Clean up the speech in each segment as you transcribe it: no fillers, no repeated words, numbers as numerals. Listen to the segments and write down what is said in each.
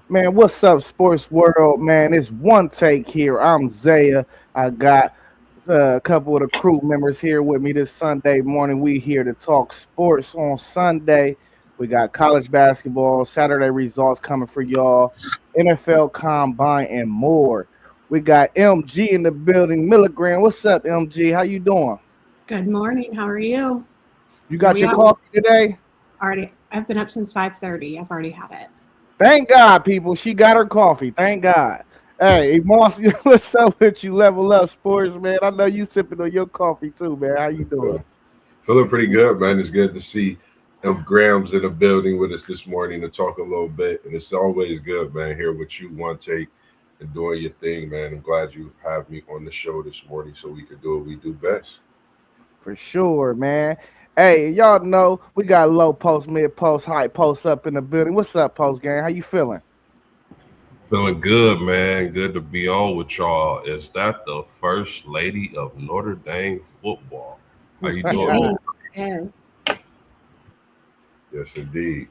Man, what's up, sports world? Man, it's one take here. I'm Zaya. I got a couple of the crew members here with me this Sunday morning. We here to talk sports on Sunday. We got college basketball, Saturday results coming for y'all, NFL Combine, and more. We got MG in the building. Milligram, what's up, MG? How you doing? Good morning. How are you? You Here got we your are. coffee today? Already, I've been up since 5:30. I've already had it. Thank God, people. She got her coffee. Thank God. Hey, Moss, what's up with you? Level up sports, man. I know you sipping on your coffee too, man. How you doing? Feeling pretty good, man. It's good to see Grams in the building with us this morning to talk a little bit. And it's always good, man, here with you, one take and doing your thing, man. I'm glad you have me on the show this morning so we can do what we do best. For sure, man. Hey, y'all know we got low post, mid post, high post up in the building. What's up, post gang? How you feeling? Feeling good, man. Good to be on with y'all. Is that the first lady of Notre Dame football? How you It doing, man? is. It is. Yes, indeed.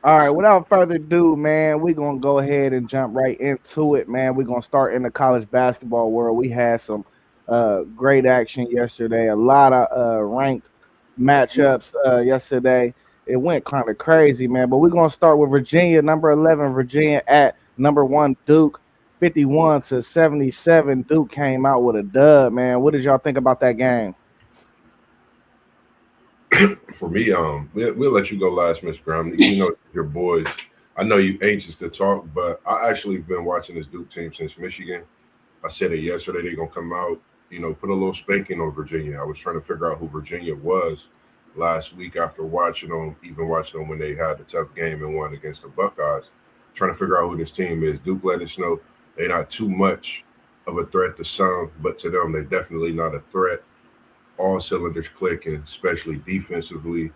All right, without further ado, man, we're gonna go ahead and jump right into it, man. We're gonna start in the college basketball world. We had some great action yesterday, a lot of ranked matchups yesterday. It went kind of crazy, man. But we're gonna start with Virginia, number 11, Virginia at number one, Duke, 51-77. Duke came out with a dub, man. What did y'all think about that game? For me, we'll let you go last, Miss Graham. You know your boys. I know you anxious to talk, but I actually been watching this Duke team since Michigan. I said it yesterday. They're gonna come out, put a little spanking on Virginia. I was trying to figure out who Virginia was last week after watching them, even watching them when they had the tough game and won against the Buckeyes. Trying to figure out who this team is. Duke let us know they're not too much of a threat to some, but to them, they're definitely not a threat. All cylinders clicking, especially defensively.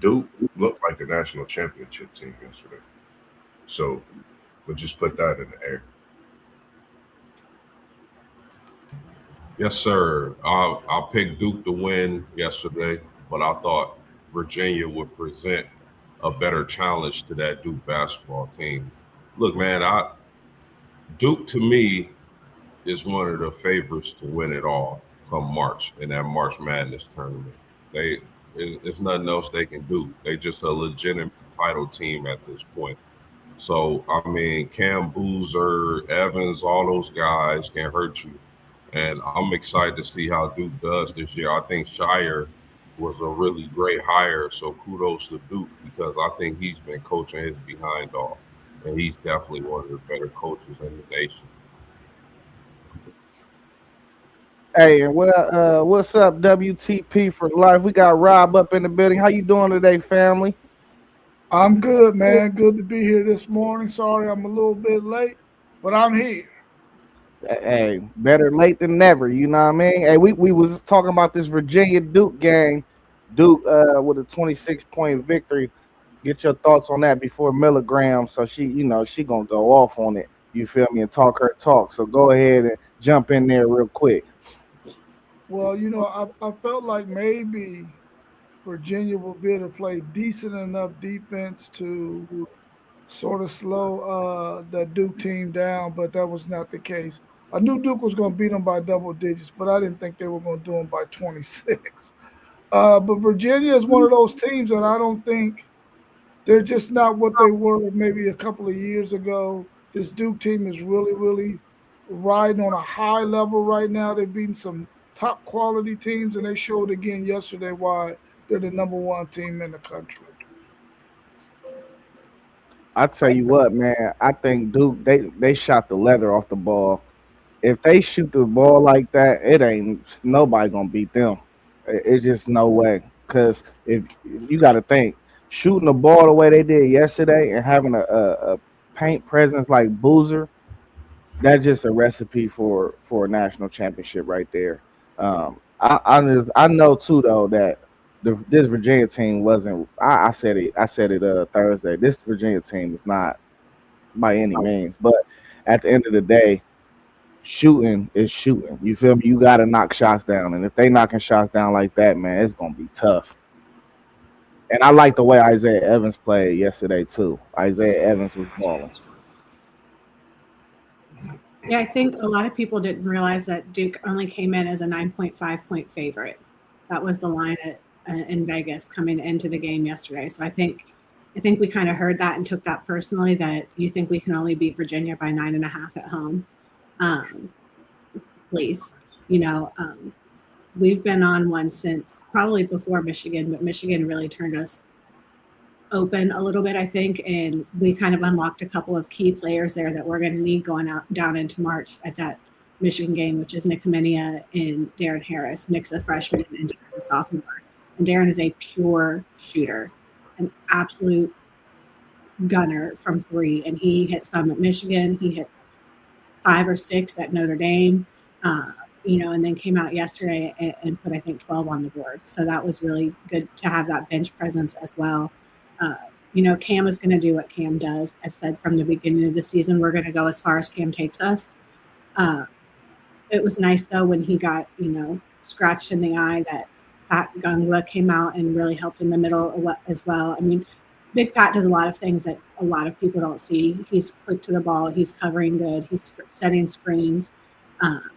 Duke looked like a national championship team yesterday. So we'll just put that in the air. Yes, sir. I picked Duke to win yesterday, but I thought Virginia would present a better challenge to that Duke basketball team. Look, man, I Duke to me is one of the favorites to win it all come March in that March Madness tournament. It's nothing else they can do. They just a legitimate title team at this point. So I mean, Cam Boozer, Evans, all those guys can hurt you, and I'm excited to see how Duke does this year. I think Shire was a really great hire, so kudos to Duke because I think he's been coaching his behind off, and he's definitely one of the better coaches in the nation. Hey, and what's up, WTP for life? We got Rob up in the building. How you doing today, family? I'm good, man. Good to be here this morning. Sorry I'm a little bit late, but I'm here. Hey, better late than never. You know what I mean? Hey, we was talking about this Virginia Duke game. Duke with a 26-point victory. Get your thoughts on that before Milligram. So she gonna go off on it. You feel me? And talk her talk. So go ahead and jump in there real quick. Well, I felt like maybe Virginia will be able to play decent enough defense to sort of slow that Duke team down, but that was not the case. I knew Duke was going to beat them by double digits, but I didn't think they were going to do them by 26. But Virginia is one of those teams that I don't think they're just not what they were maybe a couple of years ago. This Duke team is really, really riding on a high level right now. They've beaten some top quality teams, and they showed again yesterday why they're the number one team in the country. I tell you what, man. I think Duke they shot the leather off the ball. If they shoot the ball like that, it ain't nobody gonna beat them. It's just no way. Cause if you got to think shooting the ball the way they did yesterday and having a paint presence like Boozer, that's just a recipe for a national championship right there. I know too though that this Virginia team wasn't. I said it Thursday. This Virginia team is not by any means, but at the end of the day, shooting is shooting. You feel me? You got to knock shots down, and if they knocking shots down like that, man, it's gonna be tough. And I like the way Isaiah Evans played yesterday too. Isaiah Evans was balling. Yeah, I think a lot of people didn't realize that Duke only came in as a 9.5 point favorite. That was the line in Vegas coming into the game yesterday. So I think we kind of heard that and took that personally, that you think we can only beat Virginia by 9.5 at home. Please, we've been on one since probably before Michigan, but Michigan really turned us open a little bit, I think, and we kind of unlocked a couple of key players there that we're going to need going down into March at that Michigan game, which is Nick Minia and Darren Harris. Nick's a freshman and Darren's a sophomore, and Darren is a pure shooter, an absolute gunner from three, and he hit some at Michigan. He hit 5 or 6 at Notre Dame, and then came out yesterday and put, I think, 12 on the board. So that was really good to have that bench presence as well. Cam is going to do what Cam does. I've said from the beginning of the season, we're going to go as far as Cam takes us. It was nice, though, when he got, scratched in the eye, that Pat Gungwa came out and really helped in the middle as well. I mean, Big Pat does a lot of things that a lot of people don't see. He's quick to the ball. He's covering good. He's setting screens, on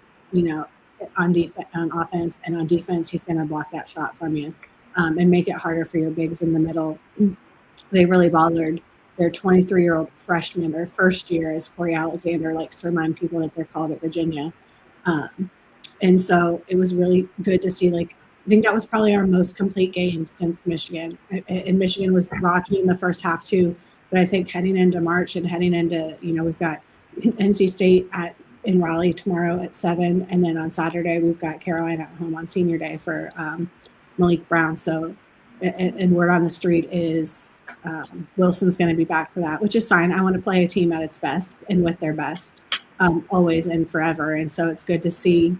offense, and on defense, he's going to block that shot from you and make it harder for your bigs in the middle. They really bothered their 23-year-old freshman. Their first year, as Corey Alexander likes to remind people that they're called at Virginia. And so it was really good to see, I think that was probably our most complete game since Michigan. And Michigan was rocky in the first half too. But I think heading into March and heading into, we've got NC State in Raleigh tomorrow at 7. And then on Saturday, we've got Carolina at home on senior day for Malik Brown. So, and word on the street is Wilson's going to be back for that, which is fine. I want to play a team at its best and with their best always and forever. And so it's good to see.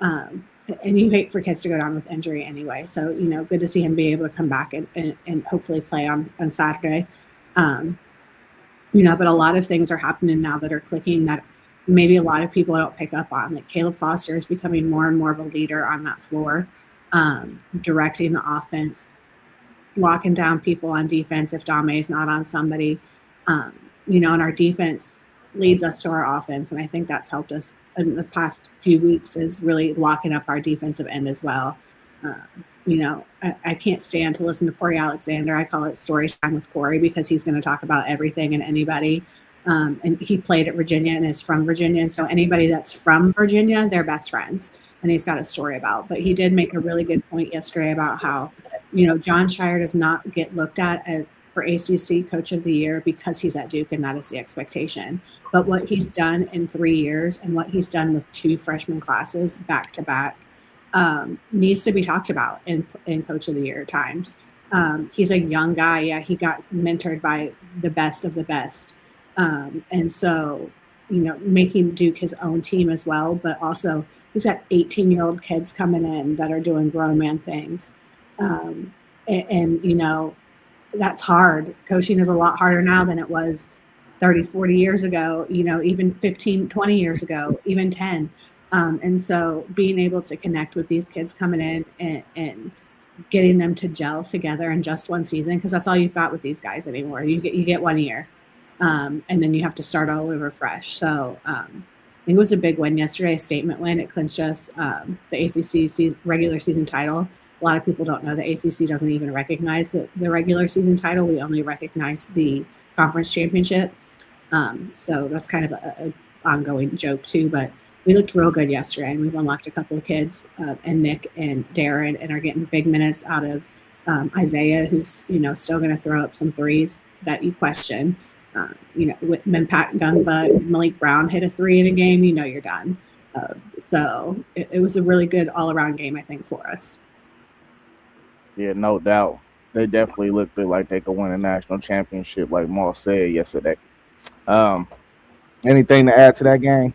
And you hate for kids to go down with injury anyway. So, good to see him be able to come back and hopefully play on Saturday. But a lot of things are happening now that are clicking that maybe a lot of people don't pick up on. Like Caleb Foster is becoming more and more of a leader on that floor, directing the offense, locking down people on defense if Dame is not on somebody. And our defense leads us to our offense. And I think that's helped us in the past few weeks, is really locking up our defensive end as well. I can't stand to listen to Corey Alexander. I call it story time with Corey because he's going to talk about everything and anybody. And he played at Virginia and is from Virginia. And so anybody that's from Virginia, they're best friends. And he's got a story about. But he did make a really good point yesterday about how, Jon Scheyer does not get looked at for ACC Coach of the Year because he's at Duke, and that is the expectation. But what he's done in 3 years and what he's done with 2 freshman classes back to back needs to be talked about in Coach of the Year times. He's a young guy. Yeah, he got mentored by the best of the best. And so, making Duke his own team as well, but also he's got 18-year-old kids coming in that are doing grown man things. That's hard. Coaching is a lot harder now than it was 30, 40 years ago, even 15, 20 years ago, even 10. And so being able to connect with these kids coming in and getting them to gel together in just one season, because that's all you've got with these guys anymore. You get 1 year, and then you have to start all over fresh. So I think it was a big win yesterday, a statement win. It clinched us the ACC regular season title. A lot of people don't know the ACC doesn't even recognize the regular season title. We only recognize the conference championship. So that's kind of a ongoing joke too, but we looked real good yesterday, and we've unlocked a couple of kids, and Nick and Darren, and are getting big minutes out of Isaiah, who's, still going to throw up some threes that you question. When Pat Gungwa and Malik Brown hit a 3 in a game, you're done. So it was a really good all-around game, I think, for us. Yeah, no doubt. They definitely looked like they could win a national championship, like Moss said yesterday. Anything to add to that game?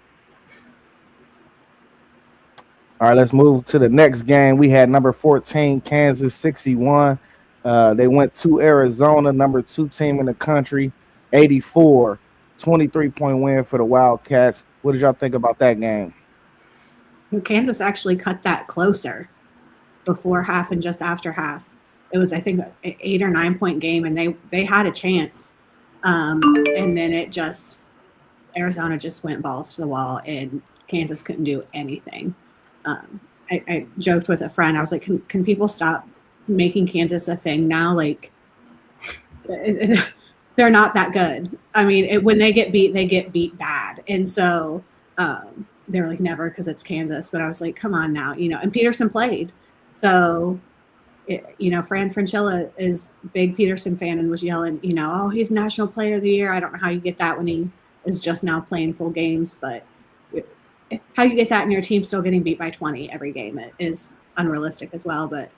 All right, let's move to the next game. We had number 14, Kansas 61. They went to Arizona, number 2 team in the country, 84, 23-point win for the Wildcats. What did y'all think about that game? Kansas actually cut that closer before half and just after half. it was, I think, an 8 or 9 point game, and they had a chance. And then Arizona just went balls to the wall, and Kansas couldn't do anything. I joked with a friend. I was like, can people stop making Kansas a thing now? Like, they're not that good. I mean, when they get beat bad. And so they were like, never, because it's Kansas. But I was like, come on now, and Peterson played. So, Fran Fraschilla is a big Peterson fan and was yelling, oh, he's National Player of the Year. I don't know how you get that when he is just now playing full games, but how you get that and your team still getting beat by 20 every game is unrealistic as well. But,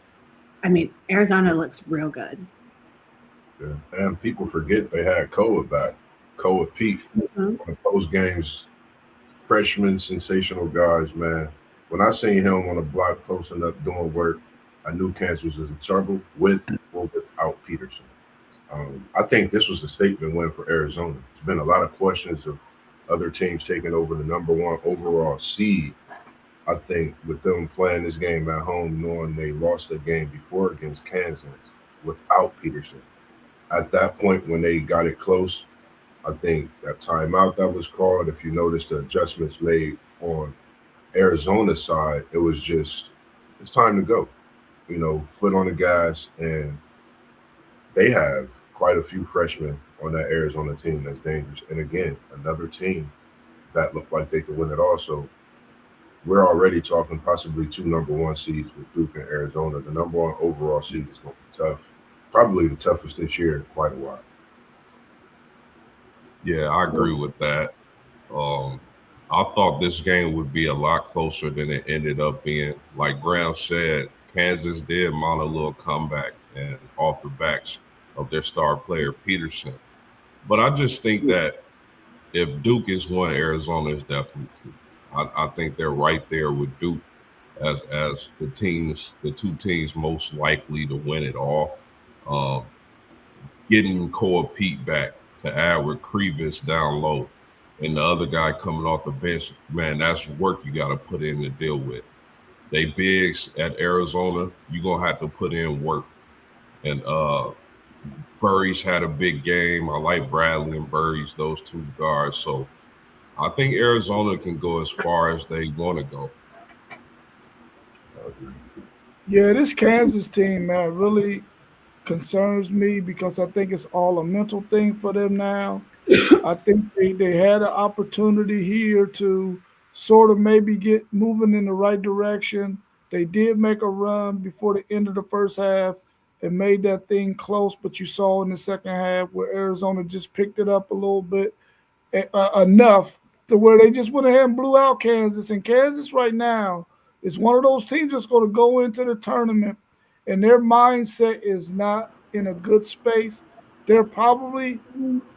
I mean, Arizona looks real good. Yeah. And people forget they had Koa back. Koa Pete. On those games, freshman sensational guys, man. When I seen him on the block posting up doing work, I knew Kansas was in trouble with or without Peterson. I think this was a statement win for Arizona. There's been a lot of questions of other teams taking over the number 1 overall seed. I think with them playing this game at home, knowing they lost the game before against Kansas without Peterson. At that point, when they got it close, I think that timeout that was called, if you notice the adjustments made on Arizona's side, it was just, it's time to go. Foot on the gas, and they have quite a few freshmen on that Arizona team that's dangerous. And again, another team that looked like they could win it also. We're already talking possibly 2 number 1 seeds with Duke and Arizona. The number 1 overall seed is going to be tough. Probably the toughest this year in quite a while. Yeah, I agree with that. I thought this game would be a lot closer than it ended up being. Like Graham said, Kansas did mount a little comeback and off the backs of their star player, Peterson. But I just think that if Duke is 1, Arizona is definitely 2. I think they're right there with Duke as the 2 teams most likely to win it all. Getting Koa Pete back to add with Krivas down low and the other guy coming off the bench, man, that's work you got to put in to deal with. They bigs at Arizona, you're going to have to put in work. And Burries had a big game. I like Bradley and Burries, those 2 guards. So I think Arizona can go as far as they want to go. Yeah, this Kansas team, man, really concerns me because I think it's all a mental thing for them now. I think they had an opportunity here to sort of maybe get moving in the right direction. They did make a run before the end of the first half and made that thing close, but you saw in the second half where Arizona just picked it up a little bit, enough to where they just went ahead and blew out Kansas. And Kansas right now is one of those teams that's going to go into the tournament and their mindset is not in a good space. They're probably,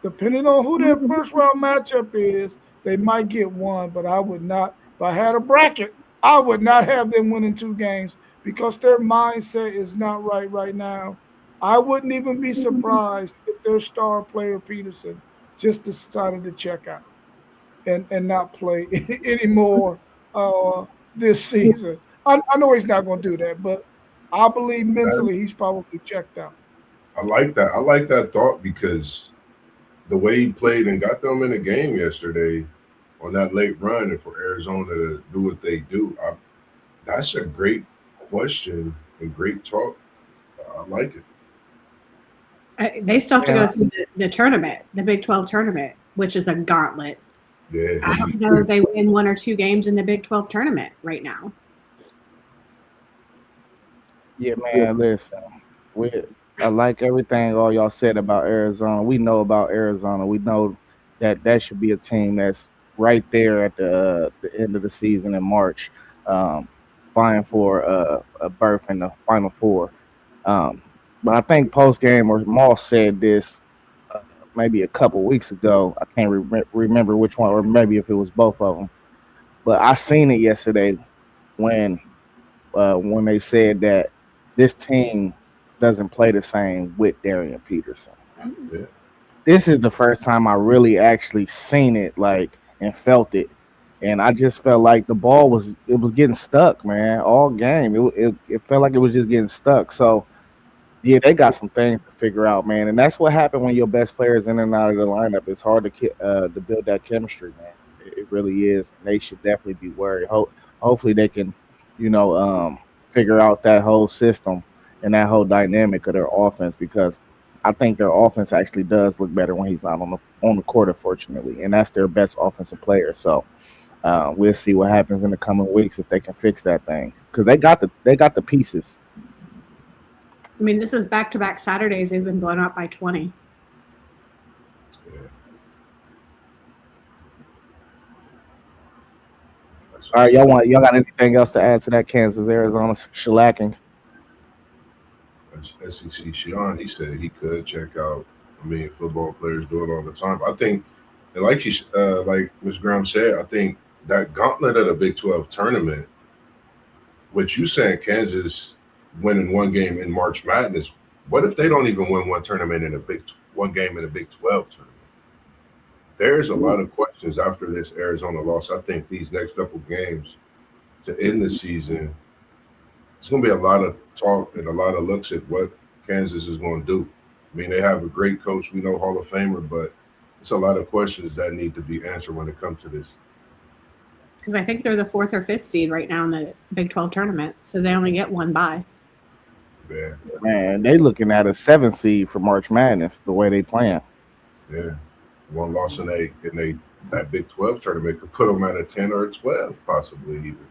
depending on who their first round matchup is, they might get 1, but I would not, if I had a bracket, I would not have them winning 2 games because their mindset is not right now. I wouldn't even be surprised if their star player, Peterson, just decided to check out and not play anymore this season. I know he's not going to do that, but I believe mentally he's probably checked out. I like that. I like that thought because the way he played and got them in the game yesterday on that late run and for Arizona to do what they do, that's a great question and great talk. I like it. They still have to go through the tournament, the Big 12 tournament, which is a gauntlet. Yeah. I don't know if they win 1 or 2 games in the Big 12 tournament right now. Yeah, man, listen. I like everything all y'all said about Arizona. We know about Arizona. We know that should be a team that's right there at the end of the season in March, vying for a berth in the Final Four. But I think post game, or Moss said this maybe a couple weeks ago. I can't remember which one, or maybe if it was both of them. But I seen it yesterday when they said that this team doesn't play the same with Darian Peterson. Yeah. This is the first time I really actually seen it, and felt it, and I just felt like the ball was getting stuck, man, all game. It felt like it was just getting stuck. So Yeah, they got some things to figure out, man, and that's what happened when your best players in and out of the lineup. It's hard to build that chemistry, man. It really is. And they should definitely be worried. Hopefully, they can, you know, figure out that whole system and that whole dynamic of their offense because I think their offense actually does look better when he's not on the court, unfortunately, and that's their best offensive player. So we'll see what happens in the coming weeks if they can fix that thing because they got the pieces. I mean, this is back-to-back Saturdays. They've been blown out by 20. Yeah. All right, y'all got anything else to add to that Kansas Arizona shellacking? SEC Sean, he said he could check out. I mean, football players do it all the time. I think, and like Ms. Graham said, I think that gauntlet of the Big 12 tournament, which you saying Kansas winning one game in March Madness, what if they don't even win one tournament in one game in the Big 12 tournament? There's a lot of questions after this Arizona loss. I think these next couple games to end the season, it's going to be a lot of talk and a lot of looks at what Kansas is going to do. I mean, they have a great coach, we know, Hall of Famer, but it's a lot of questions that need to be answered when it comes to this. Because I think they're the 4th or 5th seed right now in the Big 12 tournament, so they only get one bye. Yeah. Man, they looking at a 7th seed for March Madness the way they playing. Yeah. One loss in that Big 12 tournament could put them at a 10 or a 12, possibly even.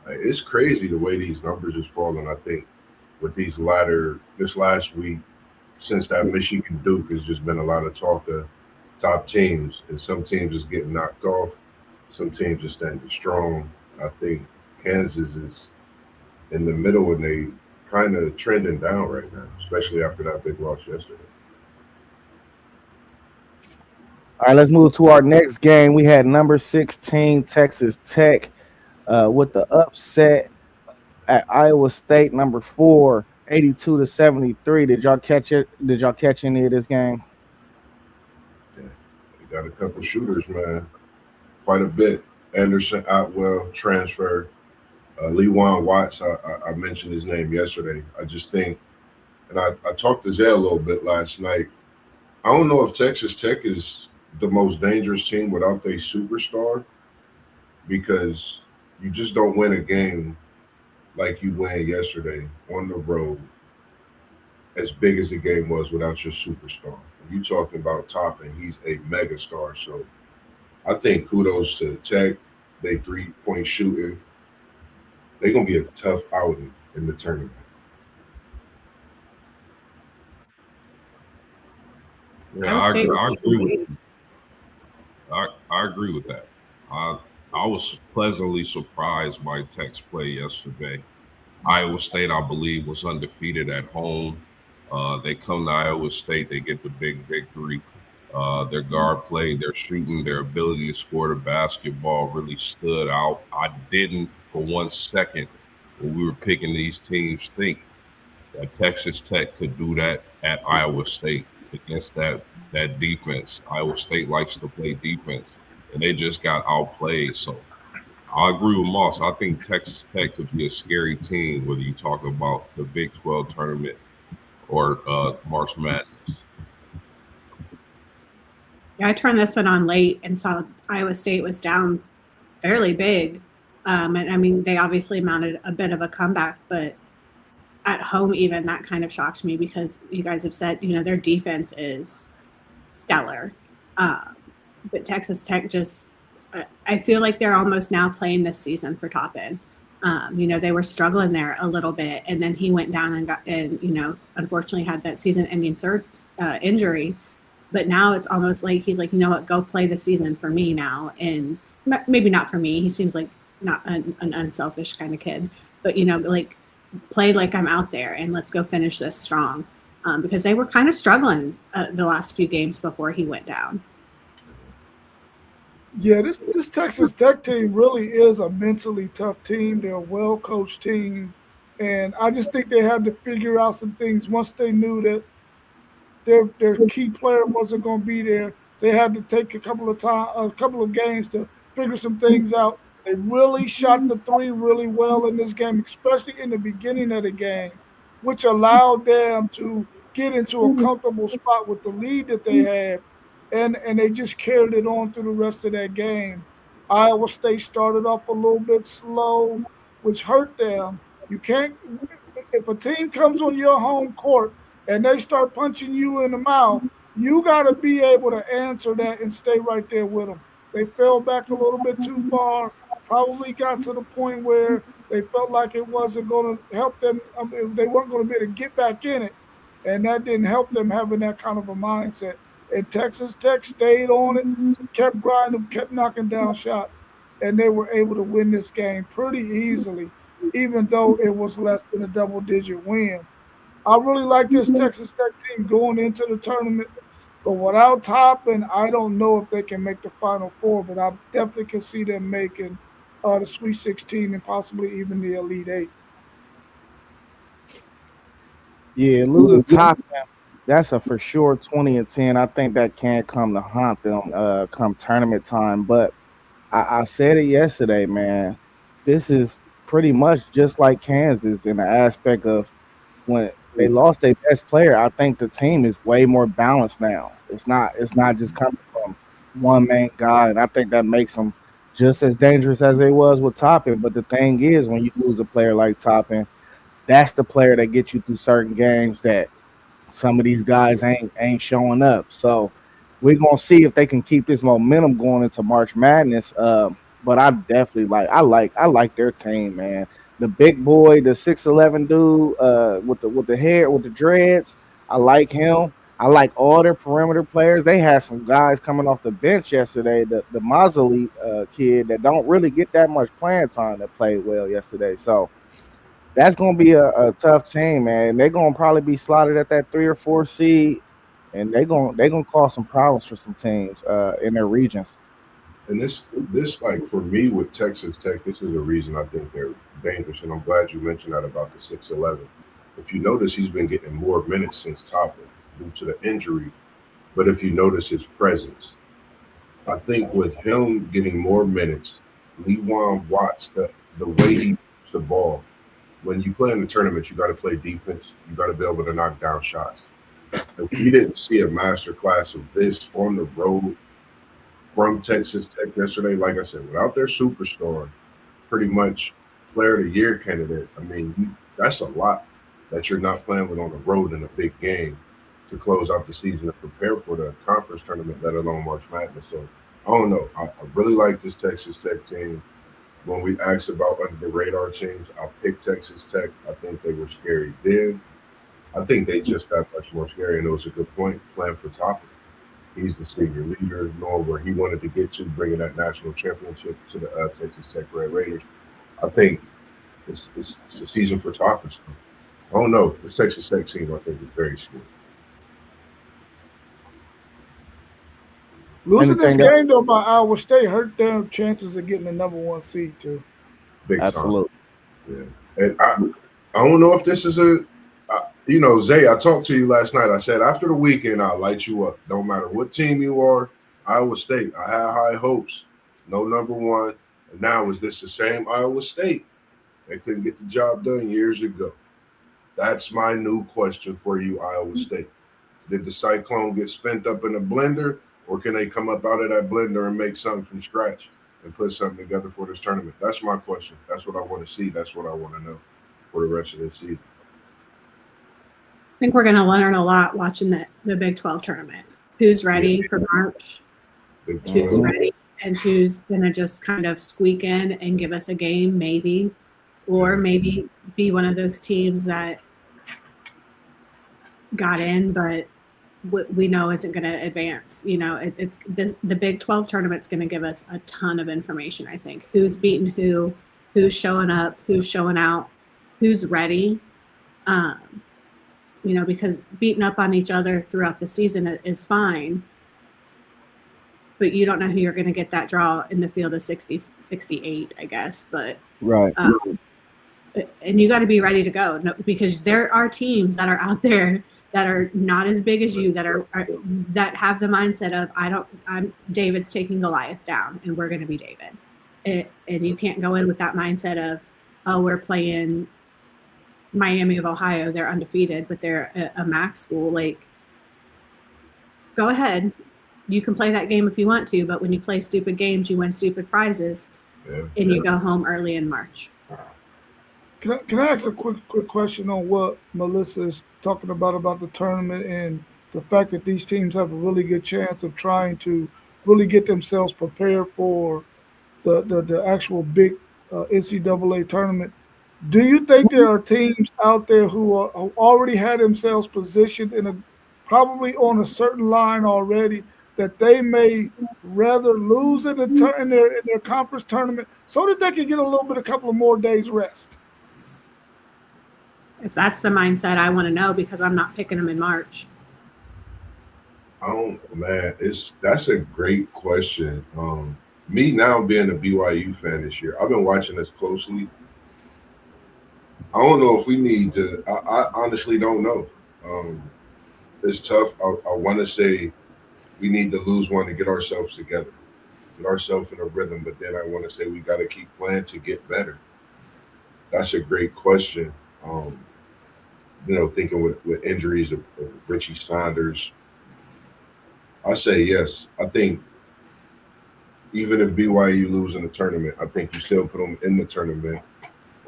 It's crazy the way these numbers is falling. I think with this last week, since that Michigan Duke has just been a lot of talk of top teams, and some teams is getting knocked off, some teams are standing strong. I think Kansas is in the middle and they kind of trending down right now, especially after that big loss yesterday. All right, let's move to our next game. We had number 16 Texas Tech with the upset at Iowa State, number 4, 82-73. Did y'all catch it? Did y'all catch any of this game? Yeah, we got a couple shooters, man. Quite a bit. Anderson Atwell transfer. Lewan Watts, I mentioned his name yesterday. I just think, and I talked to Zay a little bit last night. I don't know if Texas Tech is the most dangerous team without their superstar, because you just don't win a game like you win yesterday on the road, as big as the game was, without your superstar. You talking about Toppin, he's a mega star. So I think kudos to Tech. They 3-point shooting. They're going to be a tough outing in the tournament. Yeah, I agree with you. I agree with that. I was pleasantly surprised by Tech's play yesterday. Iowa State, I believe, was undefeated at home. They come to Iowa State, they get the big victory. Their guard play, their shooting, their ability to score the basketball really stood out. I didn't for 1 second when we were picking these teams think that Texas Tech could do that at Iowa State against that defense. Iowa State likes to play defense, and they just got outplayed. So I agree with Moss. I think Texas Tech could be a scary team, whether you talk about the Big 12 tournament or March Madness. Yeah, I turned this one on late and saw Iowa State was down fairly big. And I mean, they obviously mounted a bit of a comeback, but at home, even that kind of shocked me because you guys have said, their defense is stellar. But Texas Tech just, I feel like they're almost now playing this season for Toppin. They were struggling there a little bit, and then he went down and unfortunately had that season-ending injury. But now it's almost like he's like, you know what, go play the season for me now. And maybe not for me. He seems like not an unselfish kind of kid. But, like play like I'm out there and let's go finish this strong. Because they were kind of struggling the last few games before he went down. Yeah, this Texas Tech team really is a mentally tough team. They're a well-coached team. And I just think they had to figure out some things once they knew that their key player wasn't going to be there. They had to take a couple of games to figure some things out. They really shot the three really well in this game, especially in the beginning of the game. which allowed them to get into a comfortable spot with the lead that they had, and they just carried it on through the rest of that game. Iowa State started off a little bit slow, which hurt them. You can't if a team comes on your home court and they start punching you in the mouth, you got to be able to answer that and stay right there with them. They fell back a little bit too far, probably got to the point where they felt like it wasn't going to help them. I mean, they weren't going to be able to get back in it, and that didn't help them having that kind of a mindset. And Texas Tech stayed on it, kept grinding, kept knocking down shots, and they were able to win this game pretty easily, even though it was less than a double-digit win. I really like this Texas Tech team going into the tournament, but without Toppin, I don't know if they can make the Final Four, but I definitely can see them making the Sweet 16 and possibly even the Elite Eight. Yeah, losing Toppin, that's a for sure 20-10. I think that can come to haunt them come tournament time. But I said it yesterday, man. This is pretty much just like Kansas in the aspect of when they lost their best player. I think the team is way more balanced now. It's not just coming from one main guy, and I think that makes them just as dangerous as they was with Toppin. But the thing is, when you lose a player like Toppin, that's the player that gets you through certain games that some of these guys ain't showing up. So we're gonna see if they can keep this momentum going into March Madness. But I definitely I like their team, man. The big boy, the 6'11" dude, with the hair with the dreads. I like him. I like all their perimeter players. They had some guys coming off the bench yesterday. The Mosley kid that don't really get that much playing time that played well yesterday. So that's gonna be a tough team, man. They're gonna probably be slotted at that 3 or 4 seed, and they're gonna cause some problems for some teams in their regions. And this like for me with Texas Tech, this is a reason I think they're dangerous. And I'm glad you mentioned that about the 6'11". If you notice, he's been getting more minutes since Toppin due to the injury. But if you notice his presence, I think with him getting more minutes, Lewan Watts, the way he shoots the ball, when you play in the tournament, you got to play defense. You got to be able to knock down shots. And we didn't see a master class of this on the road from Texas Tech yesterday. Like I said, without their superstar, pretty much player of the year candidate, I mean, that's a lot that you're not playing with on the road in a big game to close out the season and prepare for the conference tournament, let alone March Madness. So I don't know. I really like this Texas Tech team. When we asked about under the radar teams, I picked Texas Tech. I think they were scary then. I think they just got much more scary, and it was a good point playing for Toppin. He's the senior leader, knowing where he wanted to get to, bringing that national championship to the Texas Tech Red Raiders. I think it's the season for Toppin. I don't know. This Texas Tech team, I think, is very scary. Losing this game, though, by Iowa State hurt their chances of getting the number 1 seed, too. Big time. Absolutely. Yeah. And I don't know if this is Zay, I talked to you last night. I said, after the weekend, I'll light you up. Don't matter what team you are, Iowa State. I had high hopes. No number 1. And now, is this the same Iowa State? They couldn't get the job done years ago. That's my new question for you, Iowa State. Did the Cyclone get spent up in a blender, or can they come up out of that blender and make something from scratch and put something together for this tournament? That's my question. That's what I want to see. That's what I want to know for the rest of the season. I think we're going to learn a lot watching the Big 12 tournament. Who's ready for March? Who's ready? And who's going to just kind of squeak in and give us a game, maybe. Or maybe be one of those teams that got in, but we know isn't going to advance. It's the Big 12 tournament's going to give us a ton of information, I think. Who's beaten who's showing up, who's showing out, who's ready. Because beating up on each other throughout the season is fine, but you don't know who you're going to get that draw in the field of 60, 68, I guess. But right. And you got to be ready to go, because there are teams that are out there that are not as big as you, that have the mindset of I'm David's taking Goliath down, and we're going to be David. And you can't go in with that mindset of, oh, we're playing Miami of Ohio, they're undefeated, but they're a MAC school. Like, go ahead. You can play that game if you want to, but when you play stupid games, you win stupid prizes, and you go home early in March. Can I ask a quick question on what Melissa is talking about the tournament and the fact that these teams have a really good chance of trying to really get themselves prepared for the actual big NCAA tournament? Do you think there are teams out there who already had themselves positioned probably on a certain line already that they may rather lose in their conference tournament so that they can get a couple of more days rest? If that's the mindset, I want to know, because I'm not picking them in March. That's a great question. Me now being a BYU fan this year, I've been watching this closely. I don't know if we need to. I honestly don't know. It's tough. I want to say we need to lose one to get ourselves together, get ourselves in a rhythm. But then I want to say we got to keep playing to get better. That's a great question. Thinking with injuries of Richie Saunders, I say yes. I think even if BYU lose in the tournament, I think you still put them in the tournament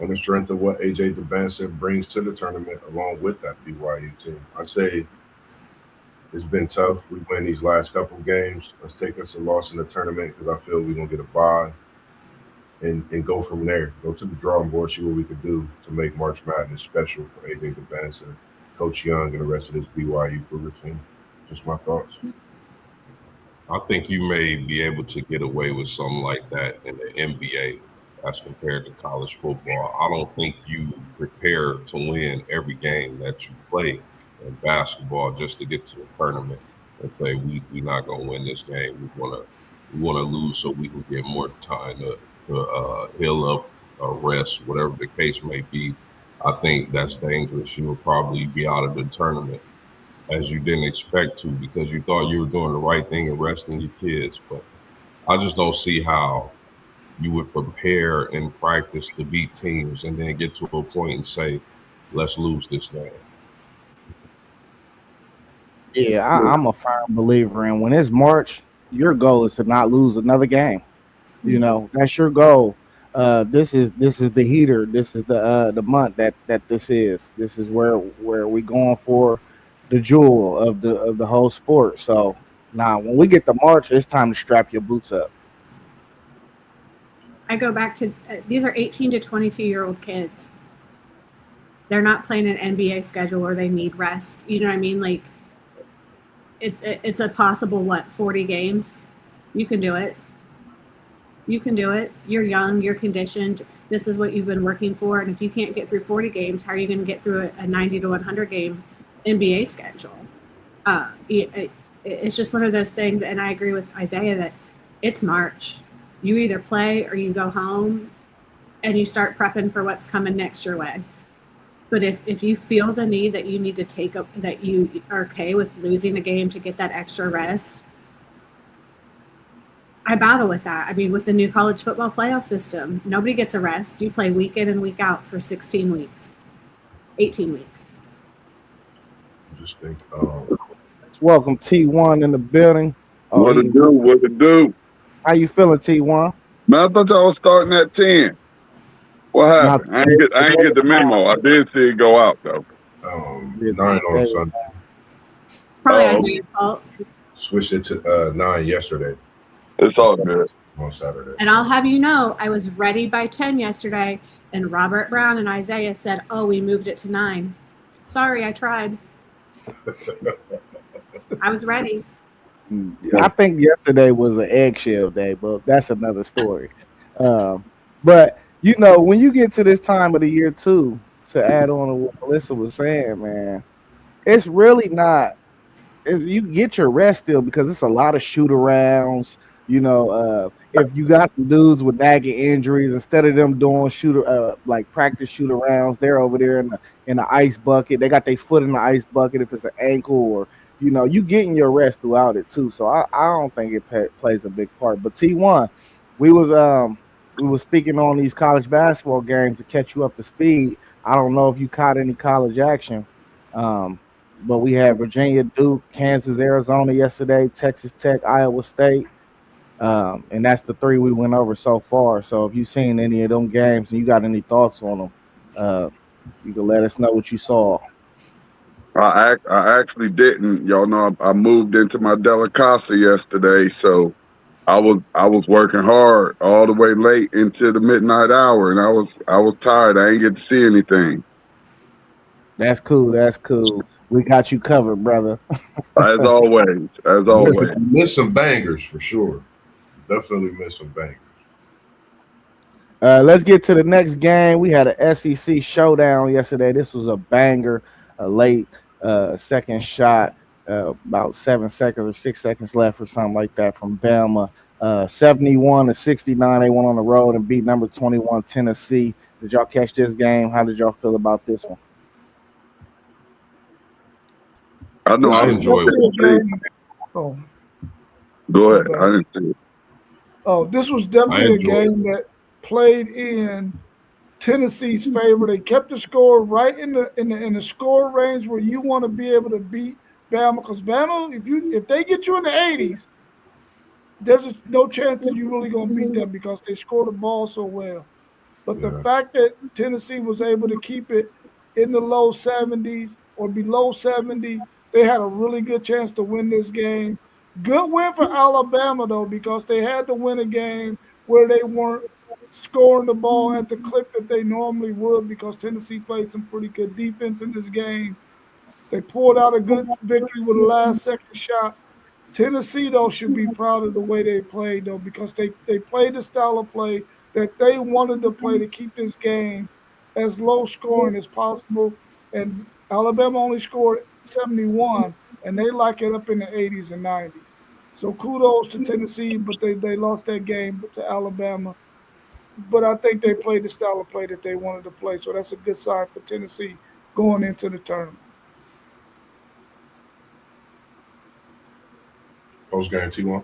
on the strength of what AJ DeBansa brings to the tournament along with that BYU team. I say it's been tough. We win these last couple games. Let's take us a loss in the tournament because I feel we're going to get a bye and go from there. Go to the drawing board, see what we could do to make March Madness special for AJ DeBansa, Coach Young, and the rest of this BYU Cougar team. Just my thoughts. I think you may be able to get away with something like that in the NBA as compared to college football. I don't think you prepare to win every game that you play in basketball just to get to the tournament and say we're not going to win this game. We want to lose so we can get more time to heal up, rest, whatever the case may be. I think that's dangerous. You'll probably be out of the tournament as you didn't expect to because you thought you were doing the right thing and resting your kids. But I just don't see how you would prepare and practice to beat teams and then get to a point and say, let's lose this game. Yeah, I'm a firm believer in when it's March, your goal is to not lose another game. You know, that's your goal. This is the heater. This is the month that this is. This is where we going for the jewel of the whole sport. So now when we get to March, it's time to strap your boots up. I go back to these are 18 to 22-year-old kids. They're not playing an NBA schedule where they need rest. You know what I mean? Like it's a possible 40 games. You can do it. You can do it. You're young. You're conditioned. This is what you've been working for. And if you can't get through 40 games, how are you going to get through a 90 to 100 game NBA schedule? It's just one of those things. And I agree with Isaiah that it's March. You either play or you go home and you start prepping for what's coming next your way. But if you feel the need that you need to take up, that you are okay with losing a game to get that extra rest, I battle with that. I mean, with the new college football playoff system, nobody gets a rest. You play week in and week out for 16 weeks, 18 weeks. Just think. Let's welcome T1 in the building. What to do? How you feeling, T1? Man, I thought y'all was starting at 10. What happened? I ain't get the memo. I did see it go out, though. 9 on Sunday. It's probably Isaiah's fault. Switched it to 9 yesterday. It's all good. On Saturday. And I'll have you know, I was ready by 10 yesterday, and Robert Brown and Isaiah said, oh, we moved it to 9. Sorry, I tried. I was ready. I think yesterday was an eggshell day, but that's another story. But, you know, when you get to this time of the year, too, to add on to what Melissa was saying, man, it's really not – you get your rest still because it's a lot of shoot-arounds. You know, if you got some dudes with nagging injuries, instead of them doing practice shoot-arounds, they're over there in the ice bucket. They got their foot in the ice bucket if it's an ankle or – you know, you getting your rest throughout it too. So I don't think it plays a big part. But T1, we was speaking on these college basketball games to catch you up to speed. I don't know if you caught any college action, but we had Virginia, Duke, Kansas, Arizona yesterday, Texas Tech, Iowa State. And that's the three we went over so far. So if you've seen any of them games and you got any thoughts on them, you can let us know what you saw. I actually didn't. Y'all know I moved into my Delicacy yesterday, so I was working hard all the way late into the midnight hour, and I was tired. I didn't get to see anything. That's cool. That's cool. We got you covered, brother. As always, as always. Miss some bangers for sure. Definitely miss some bangers. Let's get to the next game. We had an SEC showdown yesterday. This was a banger, a late second shot, about 7 seconds or 6 seconds left or something like that from Bama. 71-69. They went on the road and beat number 21 Tennessee. Did y'all catch this game? How did y'all feel about this one? I know I enjoyed it. Oh, Go ahead. I didn't see it. oh, this was definitely a game that played in Tennessee's favor. They kept the score right in the score range where you want to be able to beat Bama, because Bama, if they get you in the 80s, there's no chance that you're really going to beat them because they score the ball so well. But the fact that Tennessee was able to keep it in the low 70s or below 70, they had a really good chance to win this game. Good win for Alabama, though, because they had to win a game where they weren't scoring the ball at the clip that they normally would, because Tennessee played some pretty good defense in this game. They pulled out a good victory with a last-second shot. Tennessee, though, should be proud of the way they played, though, because they played the style of play that they wanted to play to keep this game as low-scoring as possible. And Alabama only scored 71, and they like it up in the 80s and 90s. So kudos to Tennessee, but they lost that game to Alabama. But I think they played the style of play that they wanted to play, so that's a good sign for Tennessee going into the tournament. Post game T1.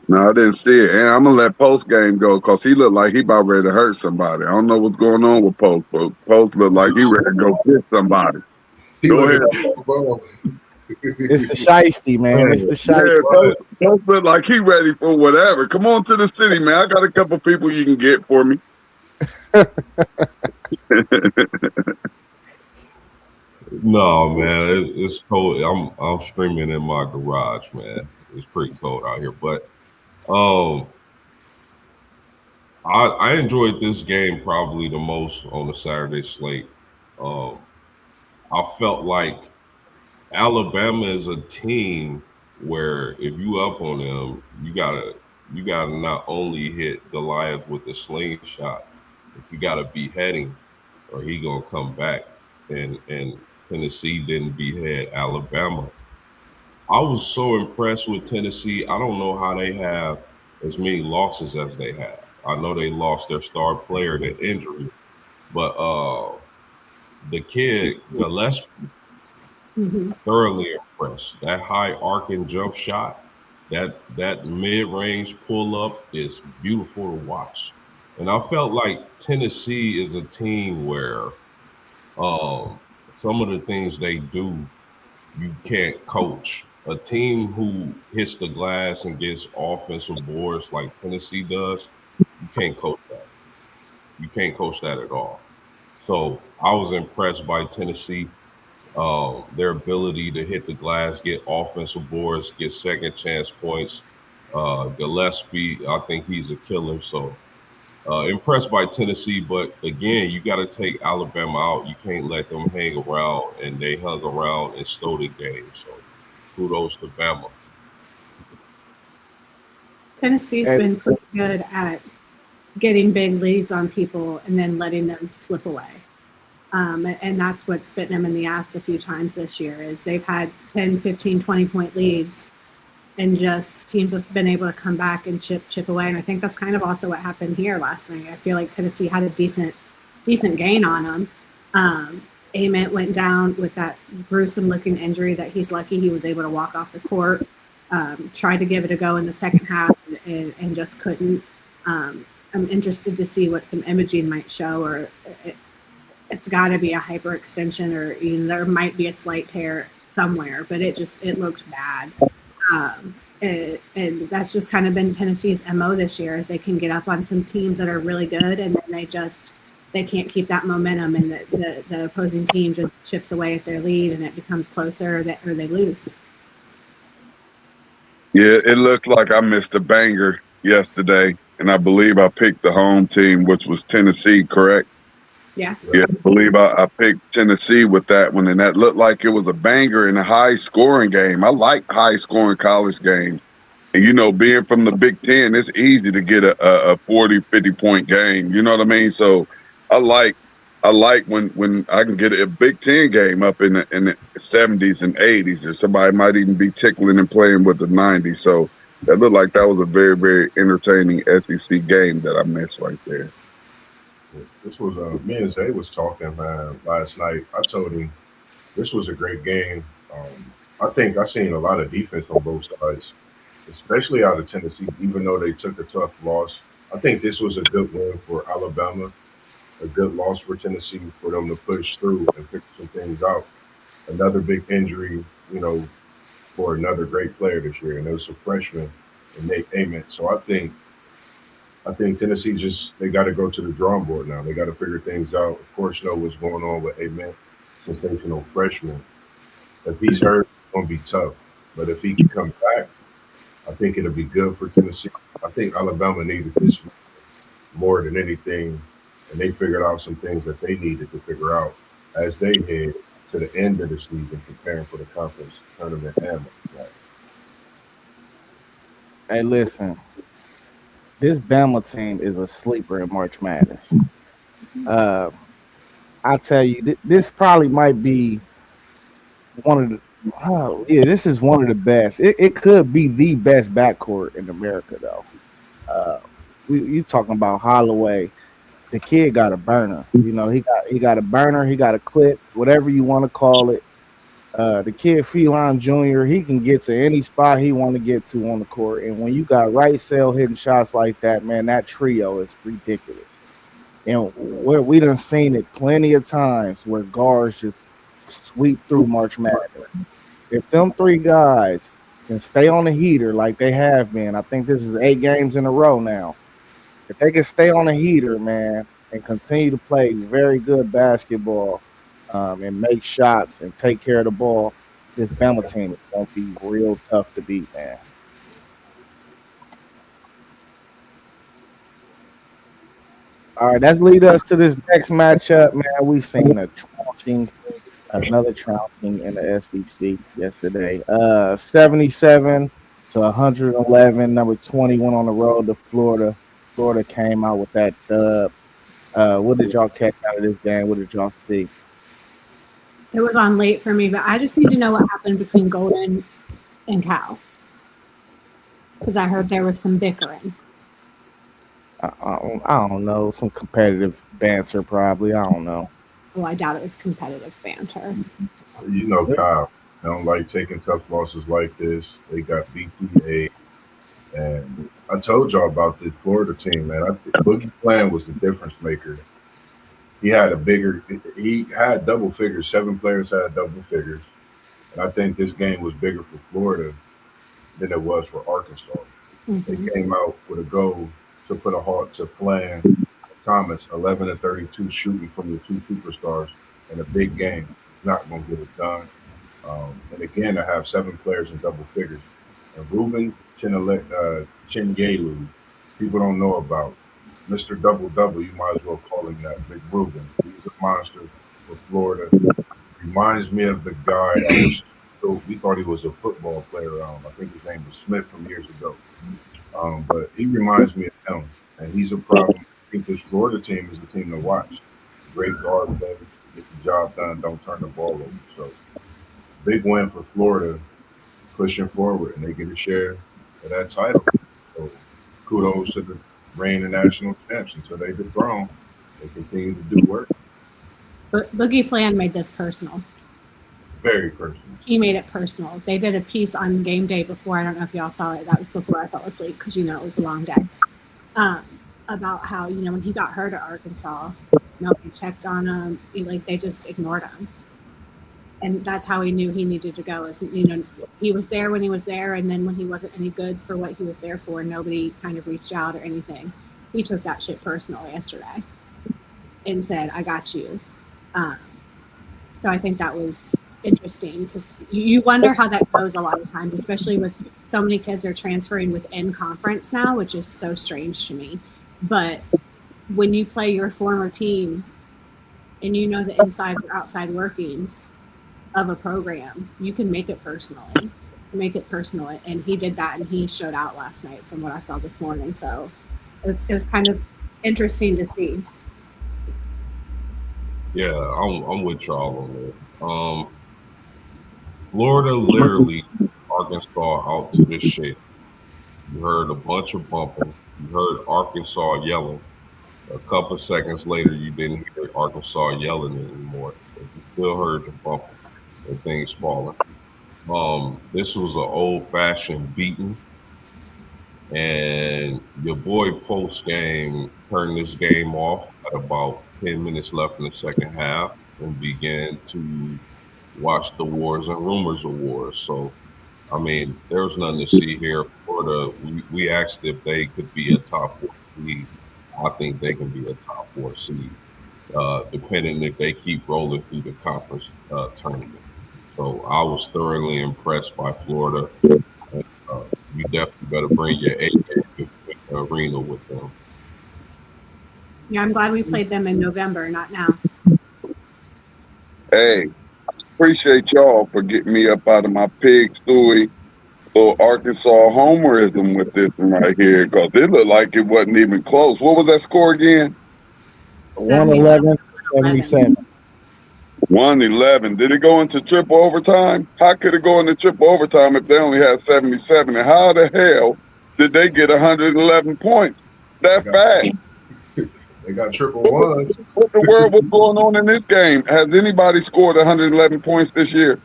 No, I didn't see it. And I'm going to let Post game go because he looked like he about ready to hurt somebody. I don't know what's going on with Post, but Post looked like he ready to go hit somebody. Go ahead. It's the shiesty, man. It's the shiesty. Yeah, Post look like he ready for whatever. Come on to the city, man. I got a couple people you can get for me. No, man, it's cold. I'm streaming in my garage, man. It's pretty cold out here, but I enjoyed this game probably the most on the Saturday slate. I felt like Alabama is a team where if you up on them, you gotta not only hit Goliath with the slingshot, but you gotta behead him, or he gonna come back. And Tennessee didn't behead Alabama. I was so impressed with Tennessee. I don't know how they have as many losses as they have. I know they lost their star player to injury, but the kid Gillespie, thoroughly impressed. That high arcing jump shot, that mid-range pull-up is beautiful to watch. And I felt like Tennessee is a team where some of the things they do, you can't coach. A team who hits the glass and gets offensive boards like Tennessee does, you can't coach that. You can't coach that at all. So I was impressed by Tennessee, their ability to hit the glass, get offensive boards, get second chance points. Gillespie, I think he's a killer. So impressed by Tennessee, but again, you got to take Alabama out. You can't let them hang around, and they hung around and stole the game. So kudos to Bama. Tennessee's been pretty good at getting big leads on people and then letting them slip away. And that's what's bitten them in the ass a few times this year is they've had 10, 15, 20-point leads, and just teams have been able to come back and chip away. And I think that's kind of also what happened here last night. I feel like Tennessee had a decent gain on them. Ament went down with that gruesome-looking injury that he's lucky he was able to walk off the court. Tried to give it a go in the second half and just couldn't. I'm interested to see what some imaging might show, or it's got to be a hyperextension, or there might be a slight tear somewhere, but it looked bad. And that's just kind of been Tennessee's MO this year, is they can get up on some teams that are really good, and then they can't keep that momentum, and the opposing team just chips away at their lead, and it becomes closer, or they lose. Yeah, it looked like I missed a banger yesterday, and I believe I picked the home team, which was Tennessee, correct? Yeah. Yeah, I believe I picked Tennessee with that one, and that looked like it was a banger and a high-scoring game. I like high-scoring college games. And, being from the Big Ten, it's easy to get a 40, 50-point game. You know what I mean? So I like when I can get a Big Ten game up in the 70s and 80s, or somebody might even be tickling and playing with the 90s. So that looked like that was a very, very entertaining SEC game that I missed right there. This was me and Zay was talking, man, last night. I told him this was a great game. I think I seen a lot of defense on both sides, especially out of Tennessee, even though they took a tough loss. I think this was a good win for Alabama, a good loss for Tennessee, for them to push through and figure some things out. Another big injury, for another great player this year, and it was a freshman, and Nate Ament. So I think Tennessee they got to go to the drawing board now. They got to figure things out. Of course, know what's going on with Ament, sensational freshman. If he's hurt, it's going to be tough. But if he can come back, I think it'll be good for Tennessee. I think Alabama needed this more than anything, and they figured out some things that they needed to figure out as they head to the end of the season, preparing for the conference tournament. Hey, listen. This Bama team is a sleeper in March Madness. I tell you, this probably might be one of the. This is one of the best. It could be the best backcourt in America, though. You talking about Holloway? The kid got a burner. He got a burner. He got a clip, whatever you want to call it. The kid Phelan Jr., he can get to any spot he want to get to on the court. And when you got right cell hitting shots like that, man, that trio is ridiculous. And we done seen it plenty of times where guards just sweep through March Madness. If them three guys can stay on the heater like they have been, I think this is 8 games in a row now. If they can stay on the heater, man, and continue to play very good basketball, and make shots and take care of the ball, this Bama team is going to be real tough to beat, man. All right, let's lead us to this next matchup, man. We seen another trouncing in the SEC yesterday. 77 to 111. Number 20 went on the road to Florida. Florida came out with that dub. What did y'all catch out of this game? What did y'all see? It was on late for me, but I just need to know what happened between Golden and Cal, because I heard there was some bickering. I don't know. Some competitive banter, probably. I don't know. Well, I doubt it was competitive banter. Kyle, I don't like taking tough losses like this. They got BTA, and I told y'all about this Florida team, man. I think Boogie Plan was the difference maker. He had double figures. 7 players had double figures. And I think this game was bigger for Florida than it was for Arkansas. Mm-hmm. They came out with a goal to put a halt to Flan Thomas, 11 to 32 shooting from the 2 superstars in a big game. It's not going to get it done. And again, I have 7 players in double figures. And Ruben Chinyelu, people don't know about. Mr. Double-Double, you might as well call him that, Big Ruben. He's a monster for Florida. Reminds me of the guy, we thought he was a football player. I think his name was Smith from years ago. But he reminds me of him, and he's a problem. I think this Florida team is the team to watch. Great guard play, get the job done, don't turn the ball over. So, big win for Florida, pushing forward, and they get a share of that title. So, kudos to the reigning national champs until they dethrone. They continue to do work. But Boogie Flan made this personal. Very personal. He made it personal. They did a piece on game day before. I don't know if y'all saw it. That was before I fell asleep because it was a long day. About how when he got hurt at Arkansas, Nobody checked on him. They just ignored him. And that's how he knew he needed to go. He was there when he was there, and then when he wasn't any good for what he was there for, nobody kind of reached out or anything. He took that shit personal yesterday and said, "I got you." So I think that was interesting because you wonder how that goes a lot of times, especially with so many kids are transferring within conference now, which is so strange to me. But when you play your former team and you know the inside or outside workings of a program, you can make it personal. And he did that, and he showed out last night from what I saw this morning. So it was kind of interesting to see. Yeah, I'm with y'all on that. Florida literally Arkansas out to the shit. You heard a bunch of bumping. You heard Arkansas yelling. A couple seconds later, you didn't hear Arkansas yelling anymore. You still heard the bumping and things falling. This was an old-fashioned beating, and your boy post-game turned this game off at about 10 minutes left in the second half and began to watch the Wars and Rumors of Wars. So, I mean, there's nothing to see here. Florida, we asked if they could be a top 4 seed. I think they can be a top 4 seed, depending if they keep rolling through the conference tournament. So I was thoroughly impressed by Florida. You definitely better bring your A game to the arena with them. Yeah, I'm glad we played them in November, not now. Hey, appreciate y'all for getting me up out of my pig stooey little Arkansas homerism with this one right here, because it looked like it wasn't even close. What was that score again? 111 to 77. 111. Did it go into triple overtime? How could it go into triple overtime if they only had 77? And how the hell did they get 111 points that fast? They got triple ones. What the world was going on in this game? Has anybody scored 111 points this year?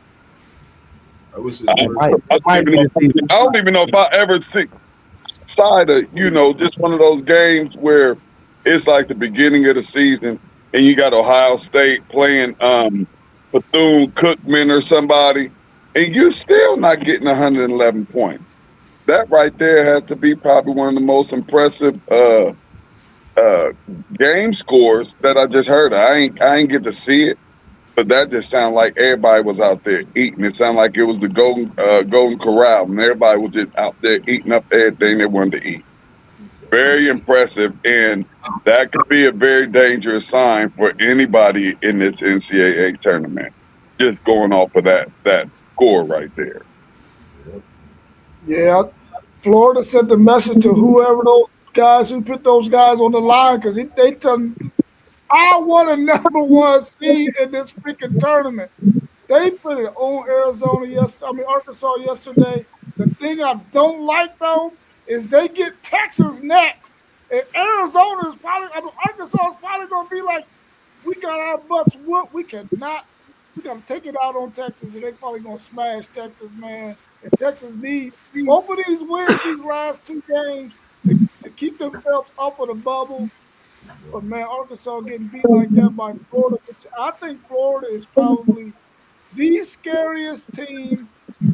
I don't even know if I ever see side of, just one of those games where it's like the beginning of the season and you got Ohio State playing Bethune-Cookman or somebody, and you're still not getting 111 points. That right there has to be probably one of the most impressive game scores that I just heard. I ain't get to see it, but that just sounded like everybody was out there eating. It sounded like it was the Golden Corral, and everybody was just out there eating up everything they wanted to eat. Very impressive, and that could be a very dangerous sign for anybody in this NCAA tournament. Just going off of that score right there. Yeah, Florida sent the message to whoever those guys who put those guys on the line, because they tell them, I want a number 1 seed in this freaking tournament. They put it on Arkansas yesterday. The thing I don't like though is they get Texas next, and Arizona is Arkansas is probably gonna be like, we got our butts whooped. We got to take it out on Texas, and they probably gonna smash Texas, man. And Texas need both of these wins these last 2 games to keep themselves up of the bubble. But man, Arkansas getting beat like that by Florida. I think Florida is probably the scariest team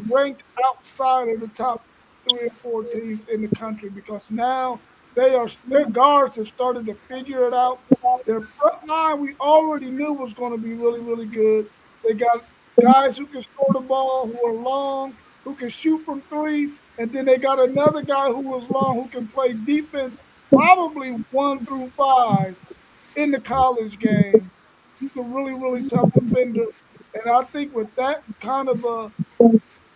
ranked outside of the top 3 or 4 teams in the country, because now their guards have started to figure it out. Their front line we already knew was going to be really, really good. They got guys who can score the ball, who are long, who can shoot from 3, and then they got another guy who was long, who can play defense, probably 1 through 5 in the college game. He's a really, really tough defender. And I think with that kind of a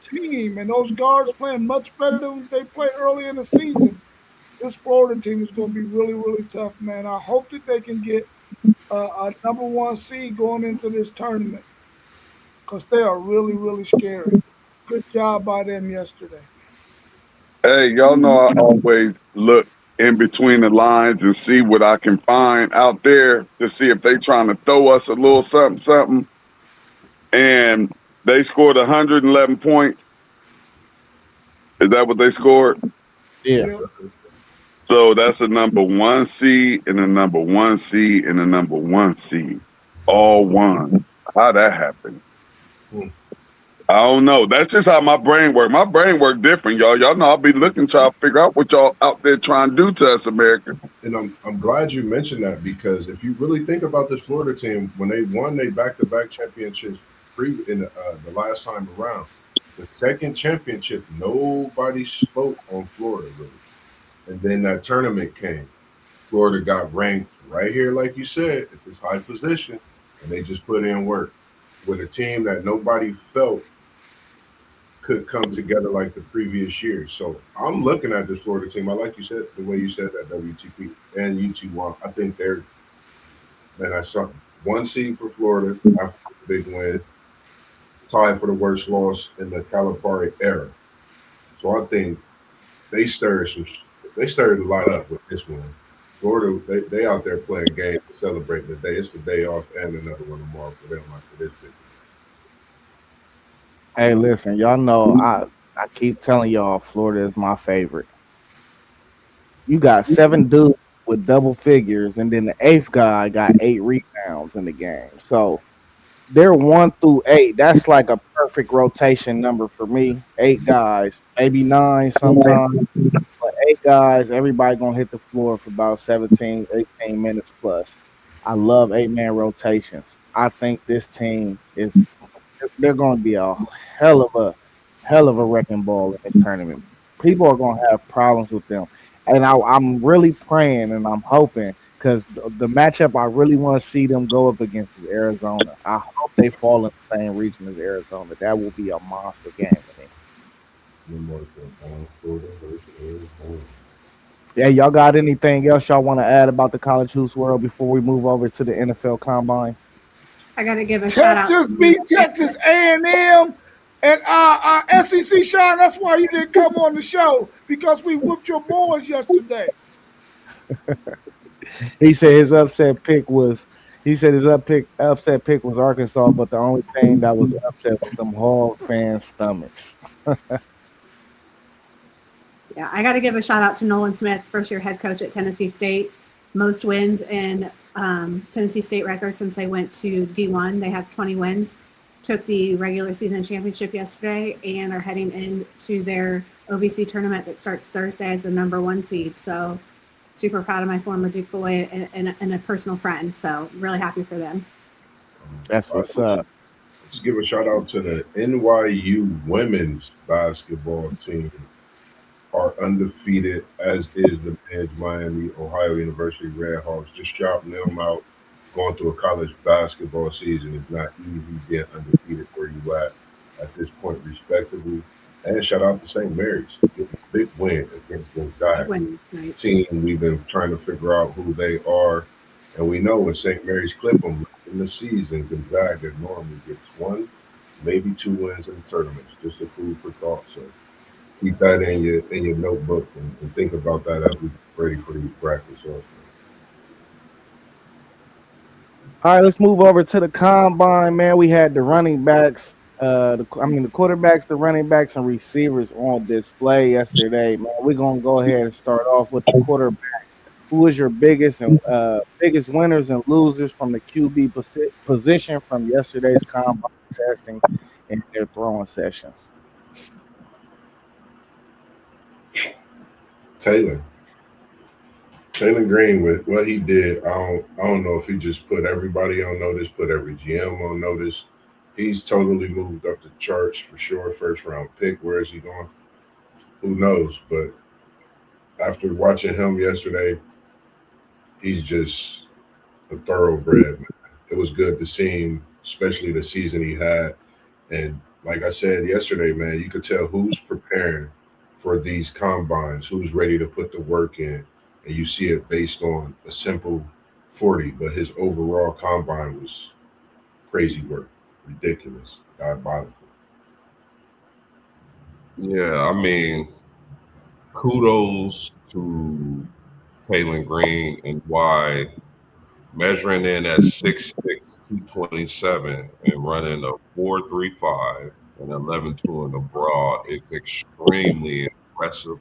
team and those guards playing much better than they played early in the season, this Florida team is going to be really, really tough, man. I hope that they can get a number 1 seed going into this tournament, because they are really, really scary. Good job by them yesterday. Hey, y'all know I always look in between the lines and see what I can find out there to see if they trying to throw us a little something. And they scored 111 points. Is that what they scored? Yeah. So that's a number 1 seed and a number 1 seed and a number 1 seed. All ones. How that happened? I don't know. That's just how my brain work. My brain work different, y'all. Y'all know I'll be looking trying to figure out what y'all out there trying to do to us, America. And I'm glad you mentioned that, because if you really think about this Florida team, when they won their back-to-back championships in the last time around, the second championship, nobody spoke on Florida really. And then that tournament came. Florida got ranked right here, like you said, at this high position, and they just put in work with a team that nobody felt could come together like the previous year. So I'm looking at this Florida team. I like you said, the way you said that, WTP and UT1. I think man, that's something. 1 seed for Florida after the big win, tied for the worst loss in the Calipari era. So I think they stirred a lot up with this one. Florida, they out there playing games to celebrate the day. It's the day off and another one tomorrow for them after this big. Hey, listen, y'all know I keep telling y'all Florida is my favorite. You got 7 dudes with double figures, and then the 8th guy got 8 rebounds in the game. So they're 1 through 8. That's like a perfect rotation number for me. 8 guys, maybe 9 sometimes, but 8 guys. Everybody gonna hit the floor for about 17, 18 minutes plus. I love 8-man rotations. I think this team they're going to be a hell of a wrecking ball in this tournament. People are going to have problems with them, and I'm really praying and I'm hoping, because the matchup I really want to see them go up against is Arizona. I hope they fall in the same region as Arizona. That will be a monster game for me. Yeah, y'all got anything else y'all want to add about the college hoops world before we move over to the NFL Combine? I got to give a shout out. Texas beat Texas A&M and our SEC, Sean. That's why you didn't come on the show, because we whooped your boys yesterday. He said his upset pick was Arkansas, but the only thing that was upset was them Hog fan stomachs. Yeah, I got to give a shout out to Nolan Smith, first-year head coach at Tennessee State. Most wins in Tennessee State record since they went to D1. They have 20 wins. Took the regular season championship yesterday and are heading into their OVC tournament that starts Thursday as the number 1 seed. So super proud of my former Duke boy and a personal friend. So really happy for them. That's what's up. Let's give a shout out to the NYU women's basketball team. Are undefeated, as is the men's Miami Ohio University Redhawks. Just shouting them out. Going through a college basketball season is not easy. Being undefeated where you at this point, respectively. And shout out to St. Mary's. Getting a big win against Gonzaga. Team we've been trying to figure out who they are, and we know when St. Mary's clip them in the season, Gonzaga normally gets 1, maybe 2 wins in the tournaments. Just a food for thought. So keep that in your notebook and think about that as we get ready for these practice also. All right, let's move over to the combine, man. We had the running backs, the quarterbacks, the running backs, and receivers on display yesterday, man. We're gonna go ahead and start off with the quarterbacks. Who is your biggest winners and losers from the QB position from yesterday's combine testing and their throwing sessions? Taylor Green, with what he did, I don't know if he just put everybody on notice, put every GM on notice. He's totally moved up the charts for sure. 1st round pick. Where is he going? Who knows? But after watching him yesterday, he's just a thoroughbred, man. It was good to see him, especially the season he had. And like I said yesterday, man, you could tell who's preparing for these combines, who's ready to put the work in. And you see it based on a simple 40, but his overall combine was crazy work, ridiculous, diabolical. Yeah, I mean, kudos to Taylor Green and why measuring in at 6'6", 227 and running a 4.35 and 11.2 in the broad is extremely impressive.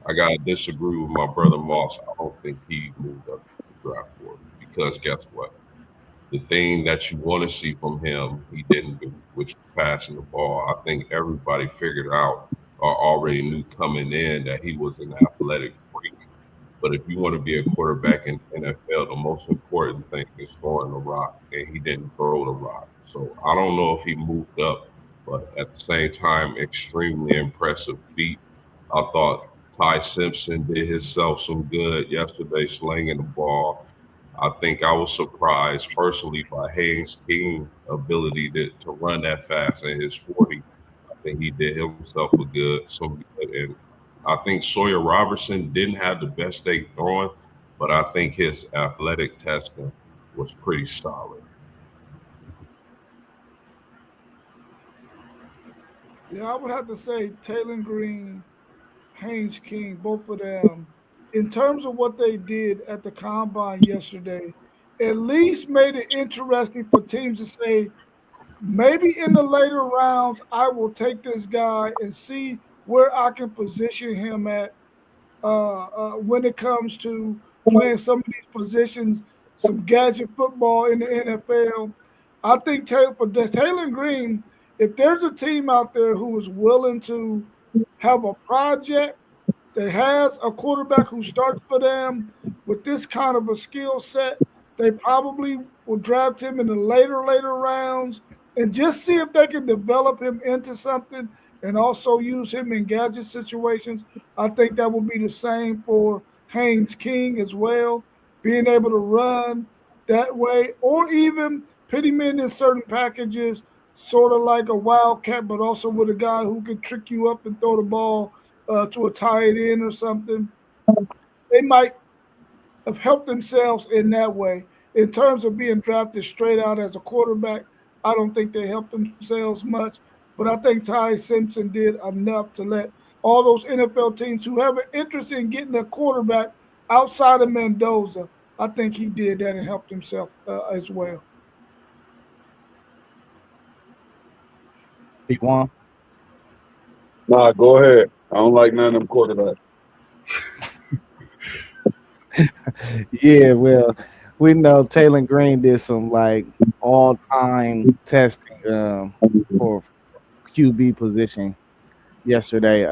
I gotta disagree with my brother Moss. I don't think he moved up the draft board because guess what? The thing that you want to see from him, he didn't do, which is passing the ball. I think everybody figured out or already knew coming in that he was an athletic freak. But if you want to be a quarterback in the NFL, the most important thing is throwing the rock, and he didn't throw the rock. So I don't know if he moved up, but at the same time, extremely impressive feat. I thought Ty Simpson did himself some good yesterday, slinging the ball. I think I was surprised personally by Haynes King's ability to run that fast in his 40. I think he did himself some good. And I think Sawyer Robertson didn't have the best day throwing, but I think his athletic testing was pretty solid. Yeah, I would have to say Taylor Green, Haynes King, both of them, in terms of what they did at the combine yesterday, at least made it interesting for teams to say, maybe in the later rounds, I will take this guy and see where I can position him at when it comes to playing some of these positions, some gadget football in the NFL. I think Taylor Green, if there's a team out there who is willing to have a project that has a quarterback who starts for them with this kind of a skill set, they probably will draft him in the later rounds and just see if they can develop him into something and also use him in gadget situations. I think that will be the same for Haynes King as well, being able to run that way, or even put him in certain packages, sort of like a wildcat, but also with a guy who can trick you up and throw the ball to a tight end or something. They might have helped themselves in that way. In terms of being drafted straight out as a quarterback, I don't think they helped themselves much. But I think Ty Simpson did enough to let all those NFL teams who have an interest in getting a quarterback outside of Mendoza, I think he did that and helped himself as well. P1. Nah, go ahead. I don't like none of them quarterbacks. Yeah, well, we know Taylor Green did some like all-time testing for QB position yesterday.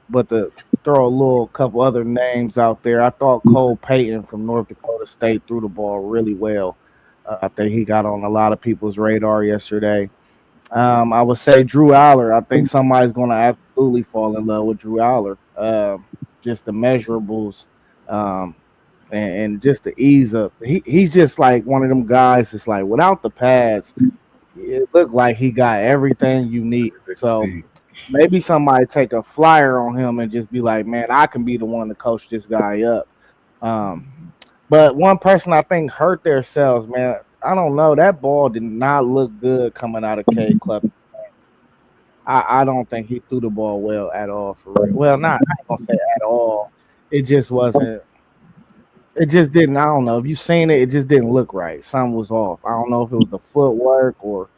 But to throw a little couple other names out there, I thought Cole Payton from North Dakota State threw the ball really well. I think he got on a lot of people's radar yesterday. I would say Drew Aller. I think somebody's going to absolutely fall in love with Drew Aller. Just the measurables and just the ease of. He's just like one of them guys. It's like without the pads, it looked like he got everything you need. So maybe somebody take a flyer on him and just be like, man, I can be the one to coach this guy up. But one person I think hurt themselves, man. I don't know. That ball did not look good coming out of K Club. I don't think he threw the ball well at all for real. Well, I ain't gonna say at all. It just wasn't. It just didn't. I don't know. If you've seen it, it just didn't look right. Something was off. I don't know if it was the footwork or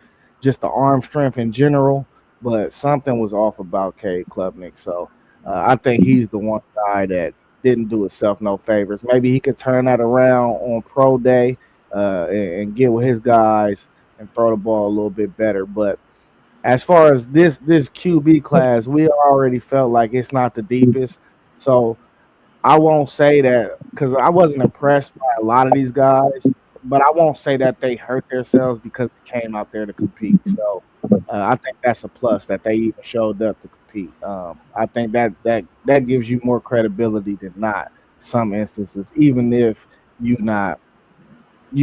just the arm strength in general, but something was off about Cade Klubnik. So I think he's the one guy that didn't do himself no favors. Maybe he could turn that around on pro day and get with his guys and throw the ball a little bit better. But as far as this QB class, we already felt like it's not the deepest. So I won't say that because I wasn't impressed by a lot of these guys, but I won't say that they hurt themselves because they came out there to compete. So I think that's a plus that they even showed up to compete. I think that gives you more credibility than not some instances, even if you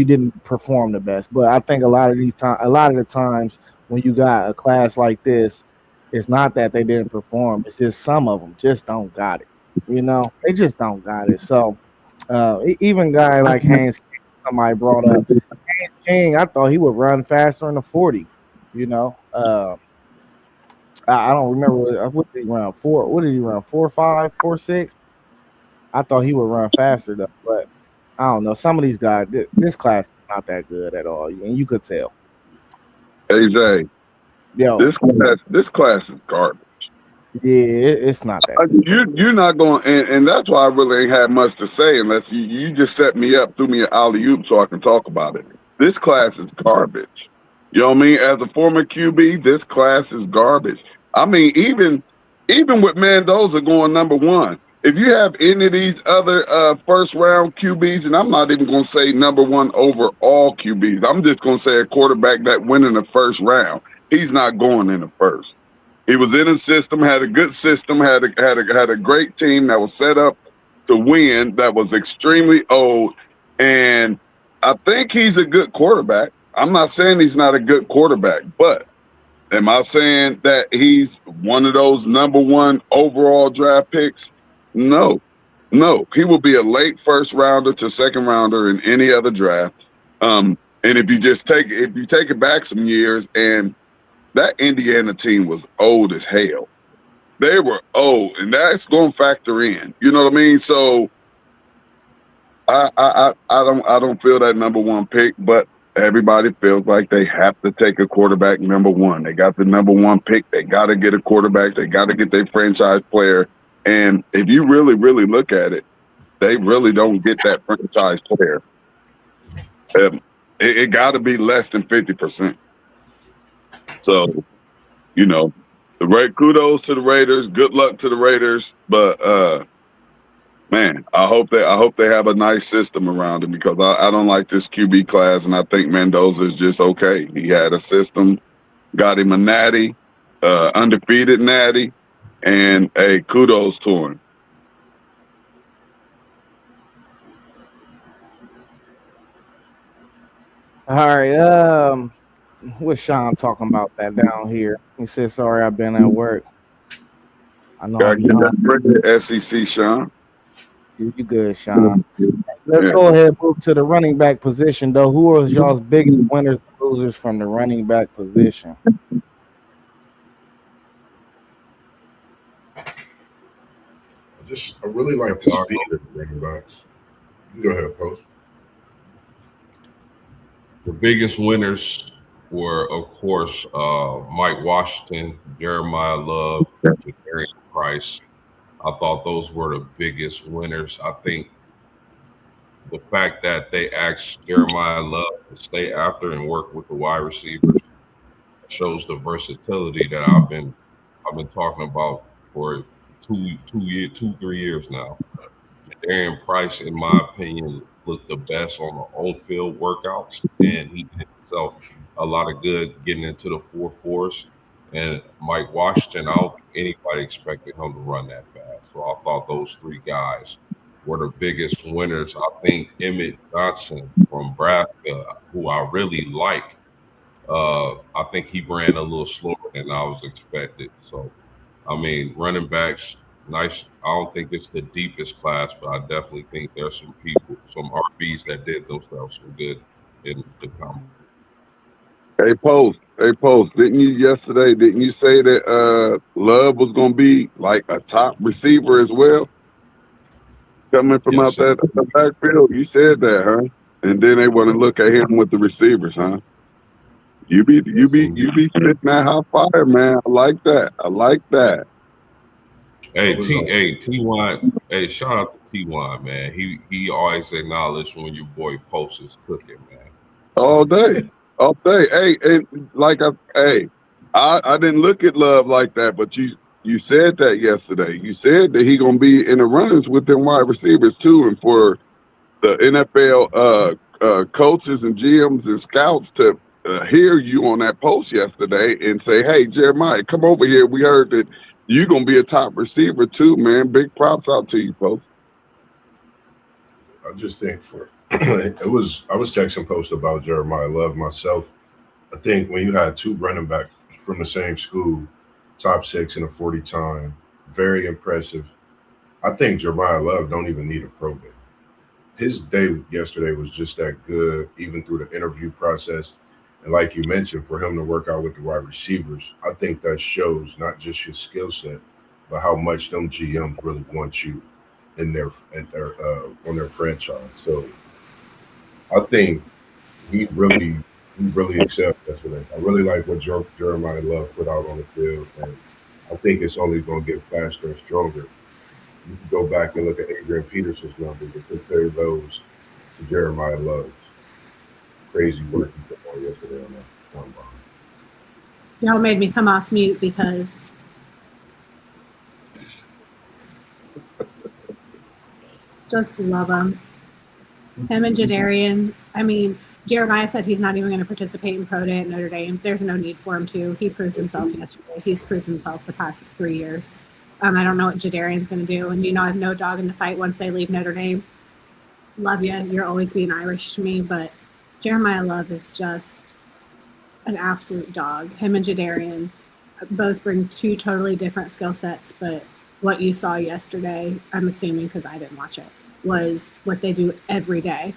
didn't perform the best. But I think a lot of the times when you got a class like this, it's not that they didn't perform. It's just some of them just don't got it. You know, they just don't got it. So even guy like Haynes King, somebody brought up Haynes King, I thought he would run faster in the 40. You know, I don't remember what did he run 4. What did he run 4.5, 4.6? I thought he would run faster though, but I don't know. Some of these guys, this class is not that good at all, and you could tell. Hey Zay, Yo, this class is garbage. it's not that. You're not going, and that's why I really ain't had much to say unless you just set me up, threw me an alley oop so I can talk about it. This class is garbage. You know what I mean? As a former QB, this class is garbage. I mean, even with Mendoza going number one, if you have any of these other first round QBs, and I'm not even going to say number one overall QBs, I'm just going to say a quarterback that went in the first round. He's not going in the first. He was in a system, had a good system, had a great team that was set up to win, that was extremely old, and I think he's a good quarterback. I'm not saying he's not a good quarterback, but am I saying that he's one of those number one overall draft picks? No. He will be a late first rounder to second rounder in any other draft. And if you take it back some years, and that Indiana team was old as hell. They were old, and that's going to factor in. You know what I mean? So I don't feel that number one pick, but everybody feels like they have to take a quarterback number one. They got the number one pick. They got to get a quarterback. They got to get their franchise player. And if you really, really look at it, they really don't get that franchise player. It got to be less than 50%. So, kudos to the Raiders. Good luck to the Raiders. But man, I hope they have a nice system around him, because I don't like this QB class, and I think Mendoza is just okay. He had a system, got him a natty, undefeated natty, and kudos to him. All right, what's Sean talking about that down here? He said, "Sorry, I've been at work." I know. Gotta get that SEC, Sean. You good, Sean. Let's go ahead and move to the running back position, though. Who are y'all's biggest winners and losers from the running back position? I really like the speed of the running backs. You can go ahead, Post. The biggest winners were, of course, Mike Washington, Jeremiah Love, Jadarian Price. I thought those were the biggest winners. I think the fact that they asked Jeremiah Love to stay after and work with the wide receivers shows the versatility that I've been talking about for 3 years now. Jadarian Price, in my opinion, looked the best on the on-field workouts, and he did himself a lot of good getting into the 4.4s. And Mike Washington, I don't think anybody expected him to run that fast. So I thought those three guys were the biggest winners. I think Emmett Johnson from Nebraska, who I really like, I think he ran a little slower than I was expected. So, I mean, running backs, nice. I don't think it's the deepest class, but I definitely think there's some people, some RBs that did themselves some good in the company. Hey, Post, didn't you say that Love was going to be like a top receiver as well? Coming from out that backfield, you said that, huh? And then they want to look at him with the receivers, huh? You be spitting that hot fire, man. I like that. Hey, T1, hey, shout out to T1, man. He always acknowledged when your boy Post is cooking, man. All day. Hey, and I didn't look at Love like that, but you said that yesterday. You said that he gonna be in the runnings with them wide receivers too, and for the NFL coaches and GMs and scouts to hear you on that post yesterday and say, "Hey, Jeremiah, come over here. We heard that you're gonna be a top receiver too, man. Big props out to you, folks." I just think I was texting Post about Jeremiah Love myself. I think when you had two running backs from the same school, top 6 in a 40 time, very impressive. I think Jeremiah Love don't even need a pro day. His day yesterday was just that good, even through the interview process. And like you mentioned, for him to work out with the wide receivers, I think that shows not just your skill set, but how much them GMs really want you in on their franchise. So I think he really excelled yesterday. I really like what Jeremiah Love put out on the field, and I think it's only going to get faster and stronger. You can go back and look at Adrian Peterson's numbers and compare those to Jeremiah Love's. Crazy work he put on yesterday on that combine. Y'all made me come off mute because just love him. Him and Jadarian. I mean, Jeremiah said he's not even going to participate in Pro Day at Notre Dame. There's no need for him to. He proved himself yesterday. He's proved himself the past 3 years. I don't know what Jadarian's going to do. And, I have no dog in the fight once they leave Notre Dame. Love you. You're always being Irish to me. But Jeremiah Love is just an absolute dog. Him and Jadarian both bring two totally different skill sets. But what you saw yesterday, I'm assuming because I didn't watch it, was what they do every day.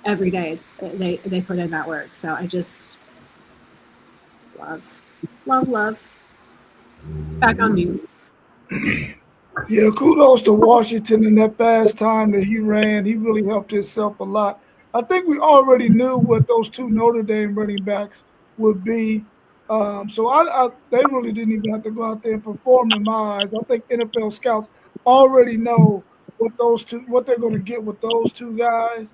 Every day they put in that work. So I just love. Back on you. Yeah, kudos to Washington in that fast time that he ran. He really helped himself a lot. I think we already knew what those two Notre Dame running backs would be. So they really didn't even have to go out there and perform in my eyes. I think NFL scouts already know what they're going to get with those two guys.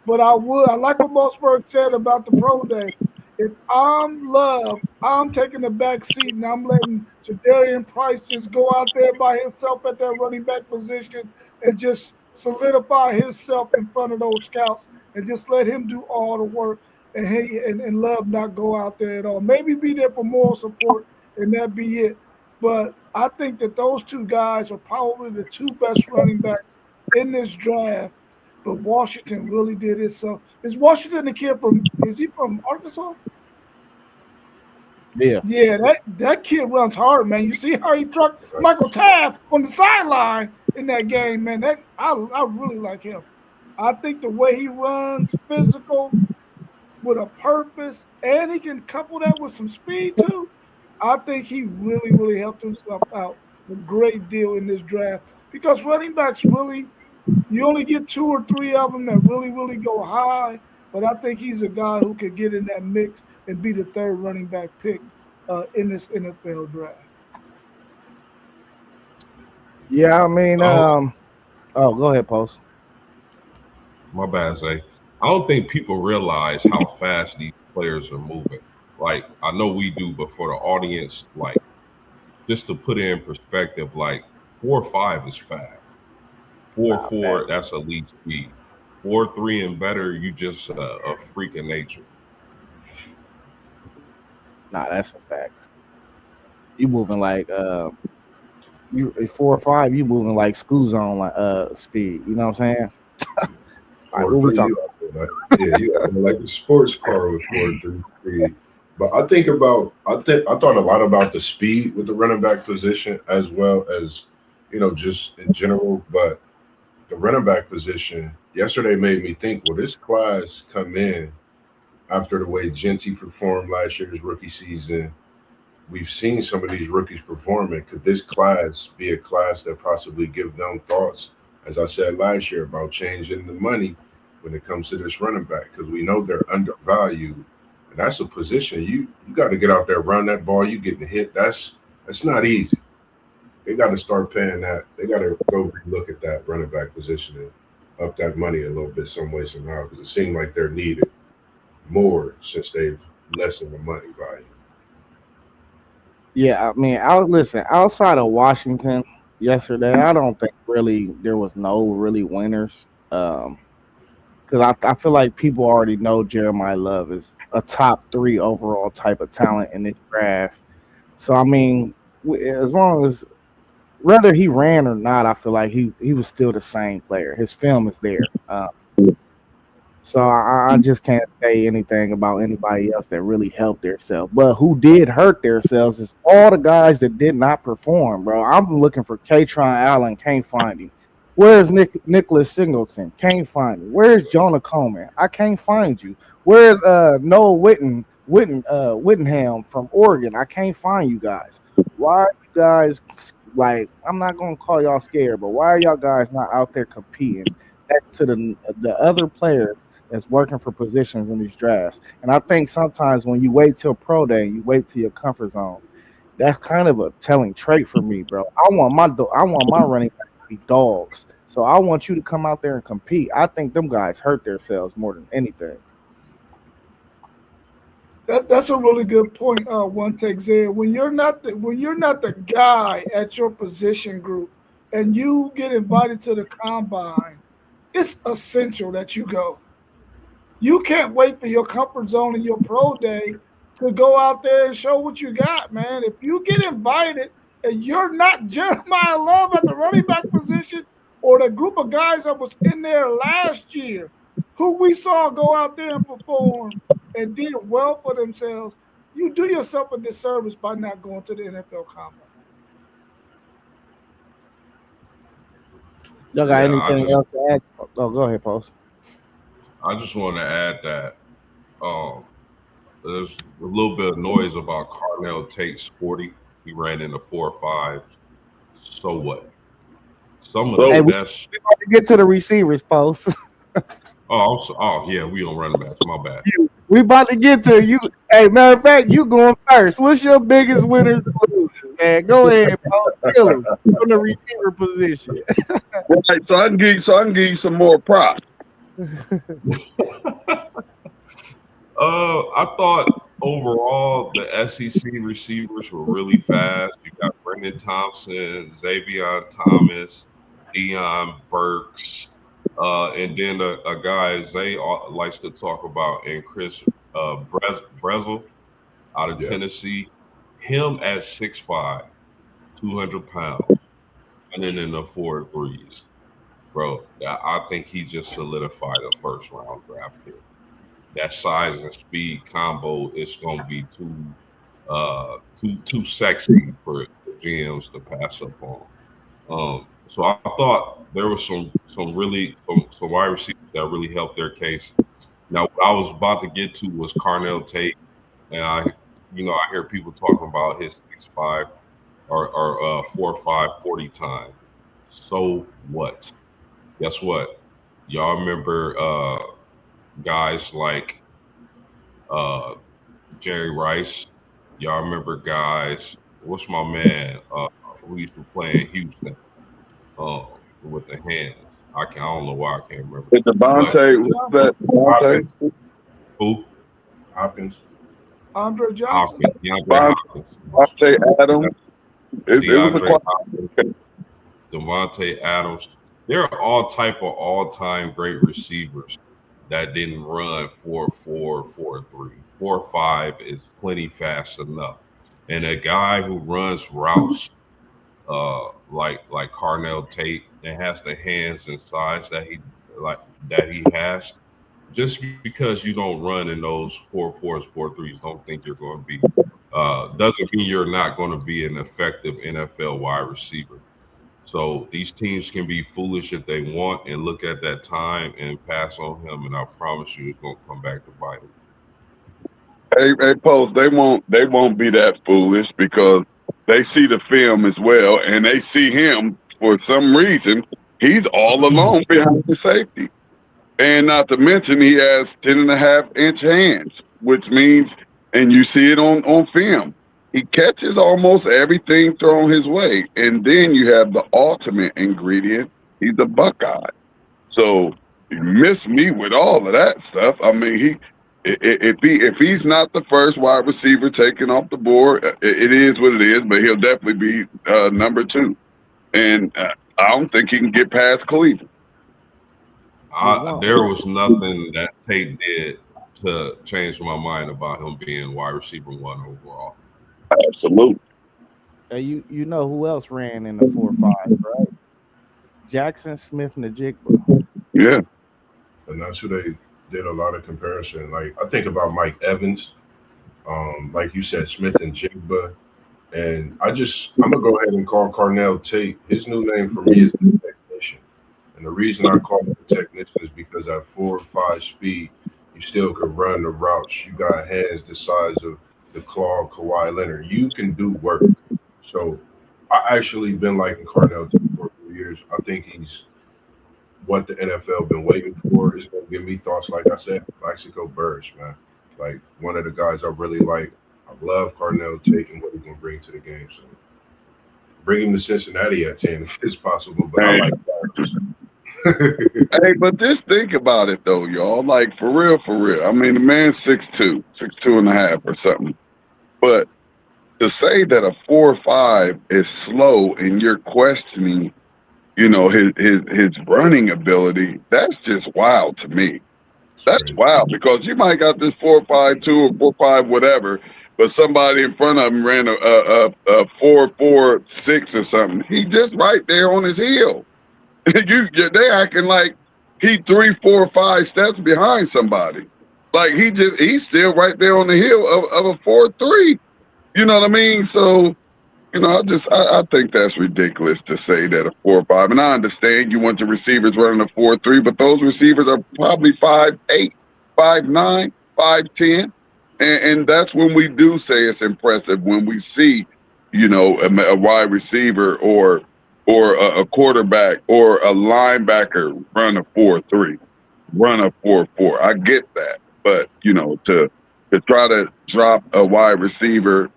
But I like what Mossberg said about the Pro Day. If I'm Love, I'm taking the back seat and I'm letting Jadarian Price just go out there by himself at that running back position and just solidify himself in front of those scouts and just let him do all the work and Love not go out there at all. Maybe be there for moral support and that be it. But I think that those two guys are probably the two best running backs in this draft. But Washington really did it. So is Washington the kid is he from Arkansas? Yeah. Yeah, that kid runs hard, man. You see how he trucked Michael Taft on the sideline in that game, man. I really like him. I think the way he runs, physical, with a purpose, and he can couple that with some speed too. I think he really, really helped himself out a great deal in this draft because running backs really – you only get 2 or 3 of them that really, really go high, but I think he's a guy who could get in that mix and be the third running back pick in this NFL draft. Yeah, I mean, go ahead, Post. My bad, Zay. I don't think people realize how fast these players are moving. Like, I know we do, but for the audience, like, just to put it in perspective, like 4.5 is fast. 4.4, that's elite speed. 4.3 and better, you just a freak of nature. Nah, that's a fact. You moving like you 4.5, you moving like school zone like speed. You know what I'm saying? What we talking about? Yeah, you like a sports car with 4.3 speed. But I thought a lot about the speed with the running back position as well as just in general, but the running back position yesterday made me think, will this class come in after the way Genty performed last year's rookie season? We've seen some of these rookies performing. Could this class be a class that possibly give them thoughts, as I said last year, about changing the money when it comes to this running back? Because we know they're undervalued. And that's a position. You got to get out there, run that ball, you getting hit. That's not easy. They got to start paying that. They got to go look at that running back position and up that money a little bit some way, somehow, because it seemed like they're needed more since they've lessened the money value. Yeah, I mean, outside of Washington yesterday, I don't think really there was no really winners. Because I feel like people already know Jeremiah Love is a top 3 overall type of talent in this draft. So, I mean, as long as whether he ran or not, I feel like he was still the same player. His film is there. So I just can't say anything about anybody else that really helped themselves. But who did hurt themselves is all the guys that did not perform, bro. I'm looking for Katron Allen, can't find him. Where's Nicholas Singleton? Can't find him. Where's Jonah Coleman? I can't find you. Where's Noah Whittingham from Oregon? I can't find you guys. Why are you guys like? I'm not gonna call y'all scared, but why are y'all guys not out there competing next to the other players that's working for positions in these drafts? And I think sometimes when you wait till pro day, you wait till your comfort zone, That's kind of a telling trait for me, bro. I want my running back to be dogs. So I want you to come out there and compete. I think them guys hurt themselves more than anything. That's a really good point. One take Zed. When you're not the guy at your position group, and you get invited to the combine, it's essential that you go. You can't wait for your comfort zone and your pro day to go out there and show what you got, man. If you get invited and you're not Jeremiah Love at the running back position or the group of guys that was in there last year, who we saw go out there and perform and did well for themselves, you do yourself a disservice by not going to the NFL Combine. Y'all got Yeah, anything else to add? Oh, go ahead, Post. I just want to add that there's a little bit of noise about Carnell Tate's 40. He ran in the 4.5. So what? Some of Hey, the best. we about to get to the receivers, Post. Yeah, we don't run backs. My bad. We about to get to you. Hey, matter of fact, you going first. What's your biggest winners and losers, man? Go ahead, Post. Kill him from the receiver position. Right, so I can give you some more props. I thought overall the SEC receivers were really fast. You got Brendan Thompson, Xavier Thomas, Deion Burks, and then a guy Zay likes to talk about, and Chris Brezel out of Tennessee. Him at 6'5", 200 pounds, running in the 4.3s. Bro, I think he just solidified a first-round draft pick. That size and speed combo is going to be too sexy for GMs to pass up on. So I thought there was some wide receivers that really helped their case. Now, what I was about to get to was Carnell Tate, and I hear people talking about his 6'5" or 4.5 40 time. So what? Guess what? Y'all remember guys like Jerry Rice? Y'all remember guys? What's my man who used to play in Houston with the hands? I don't know why I can't remember. Devontae, what's that? Devontae? Who? Hopkins. Andre Johnson. Devontae Adams. Devontae Adams. There are all-time great receivers that didn't run 4.4, 4.3. 4.5 is plenty fast enough. And a guy who runs routes like Carnell Tate and has the hands and size that he has, just because you don't run in those 4.4s, 4.3s, don't think you're going to be doesn't mean you're not going to be an effective NFL wide receiver. So these teams can be foolish if they want and look at that time and pass on him, and I promise you it's going to come back to bite him. Hey, Post, they won't be that foolish because they see the film as well, and they see him for some reason. He's all alone behind the safety. And not to mention he has 10.5-inch hands, which means, and you see it on film, he catches almost everything thrown his way. And then you have the ultimate ingredient. He's a Buckeye. So you miss me with all of that stuff. I mean, if he's not the first wide receiver taken off the board, it is what it is, but he'll definitely be number 2. And I don't think he can get past Cleveland. There was nothing that Tate did to change my mind about him being wide receiver 1 overall. Absolutely. Hey, you know who else ran in the 4.5, right? Jackson Smith-Njigba. Yeah. And that's who they did a lot of comparison. Like I think about Mike Evans, like you said, Smith-Njigba. And I'm gonna go ahead and call Carnell Tate. His new name for me is the technician. And the reason I call him the technician is because at 4.5 speed, you still can run the routes. You got hands the size of the claw of Kawhi Leonard. You can do work. So I actually been liking Carnell Tate for a few years. I think he's what the NFL been waiting for. Is going to give me thoughts, like I said, Plaxico Burress, man. Like one of the guys I really like. I love Cardinal Tate and what he's going to bring to the game. So bring him to Cincinnati at 10 if it's possible. But I like Hey, but just think about it though, y'all. Like for real. I mean, the man's 6'2", 6'2.5" or something. But to say that a 4.5 is slow and you're questioning, his running ability, that's just wild to me. That's wild because you might got this 4.52 or 4.5 whatever, but somebody in front of him ran a 4.46 or something. He just right there on his heel. They acting like he 3, 4, 5 steps behind somebody. Like he's still right there on the heel of a 4.3. You know what I mean? So, I think that's ridiculous to say that a 4.5. And I understand you want the receivers running a 4.3, but those receivers are probably 5'8", 5'9", 5'10". And that's when we do say it's impressive when we see, a wide receiver or a quarterback or a linebacker run a 4.3, run a 4.4. I get that. But, to try to drop a wide receiver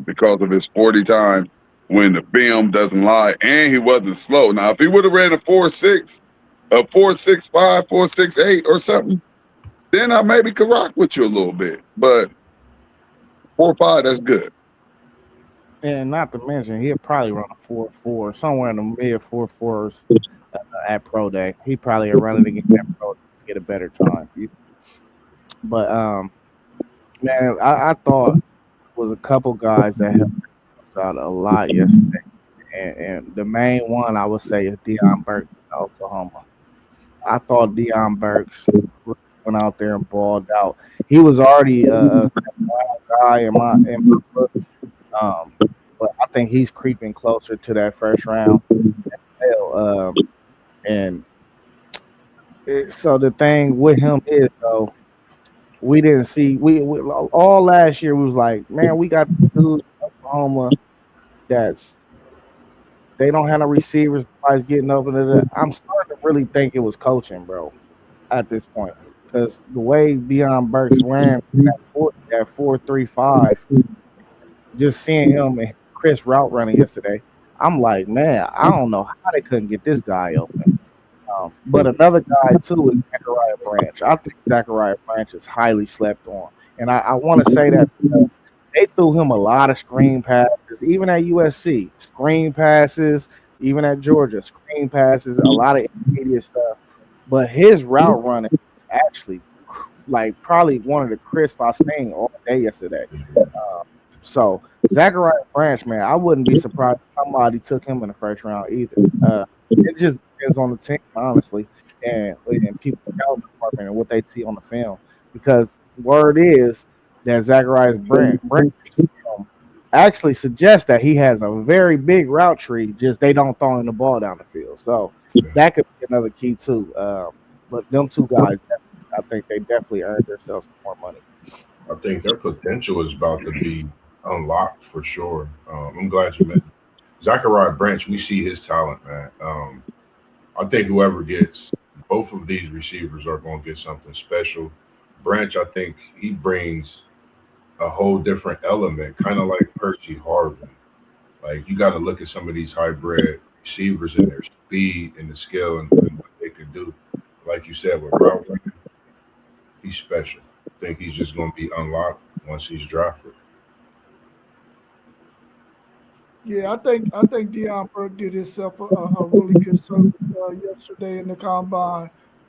because of his 40 time when the film doesn't lie and he wasn't slow. Now, if he would have ran a 4.6, a 4.65, 4.68 or something, then I maybe could rock with you a little bit. But 4.5, that's good. And not to mention, he'll probably run a 4.4, somewhere in the mid 4.4s at Pro Day. He probably will run it again at Pro Day to get a better time. But, man, I thought was a couple guys that helped out a lot yesterday. And the main one I would say is Deion Burks in Oklahoma. I thought Deion Burks went out there and balled out. He was already a guy in my book. But I think he's creeping closer to that first round. So the thing with him is, though, we didn't see we all last year. We was like, man, we got dudes in Oklahoma they don't have no receivers. Nobody's getting open to that. I'm starting to really think it was coaching, bro, at this point, because the way Deion Burks ran that 4.35, just seeing him and Chris route running yesterday, I'm like, man, I don't know how they couldn't get this guy open. But another guy too is Zachariah Branch. I think Zachariah Branch is highly slept on, and I want to say that they threw him a lot of screen passes, even at USC, screen passes, even at Georgia, screen passes, a lot of intermediate stuff. But his route running is actually like probably one of the crisp I've seen all day yesterday. So Zachariah Branch, man, I wouldn't be surprised if somebody took him in the first round either. It just depends on the team, honestly, and people department and what they see on the film. Because word is that Zachariah Branch actually suggests that he has a very big route tree, just they don't throw him the ball down the field. So that could be another key too. But them two guys, I think they definitely earned themselves more money. I think their potential is about to be unlocked for sure. I'm glad you met Zachariah Branch. We see his talent, man. I think whoever gets both of these receivers are going to get something special. Branch, I think he brings a whole different element, kind of like Percy Harvin. Like you got to look at some of these hybrid receivers and their speed and the skill and what they can do. Like you said, with route running, he's special. I think he's just going to be unlocked once he's drafted. Yeah, I think Deion Burke did himself a really good service yesterday in the combine,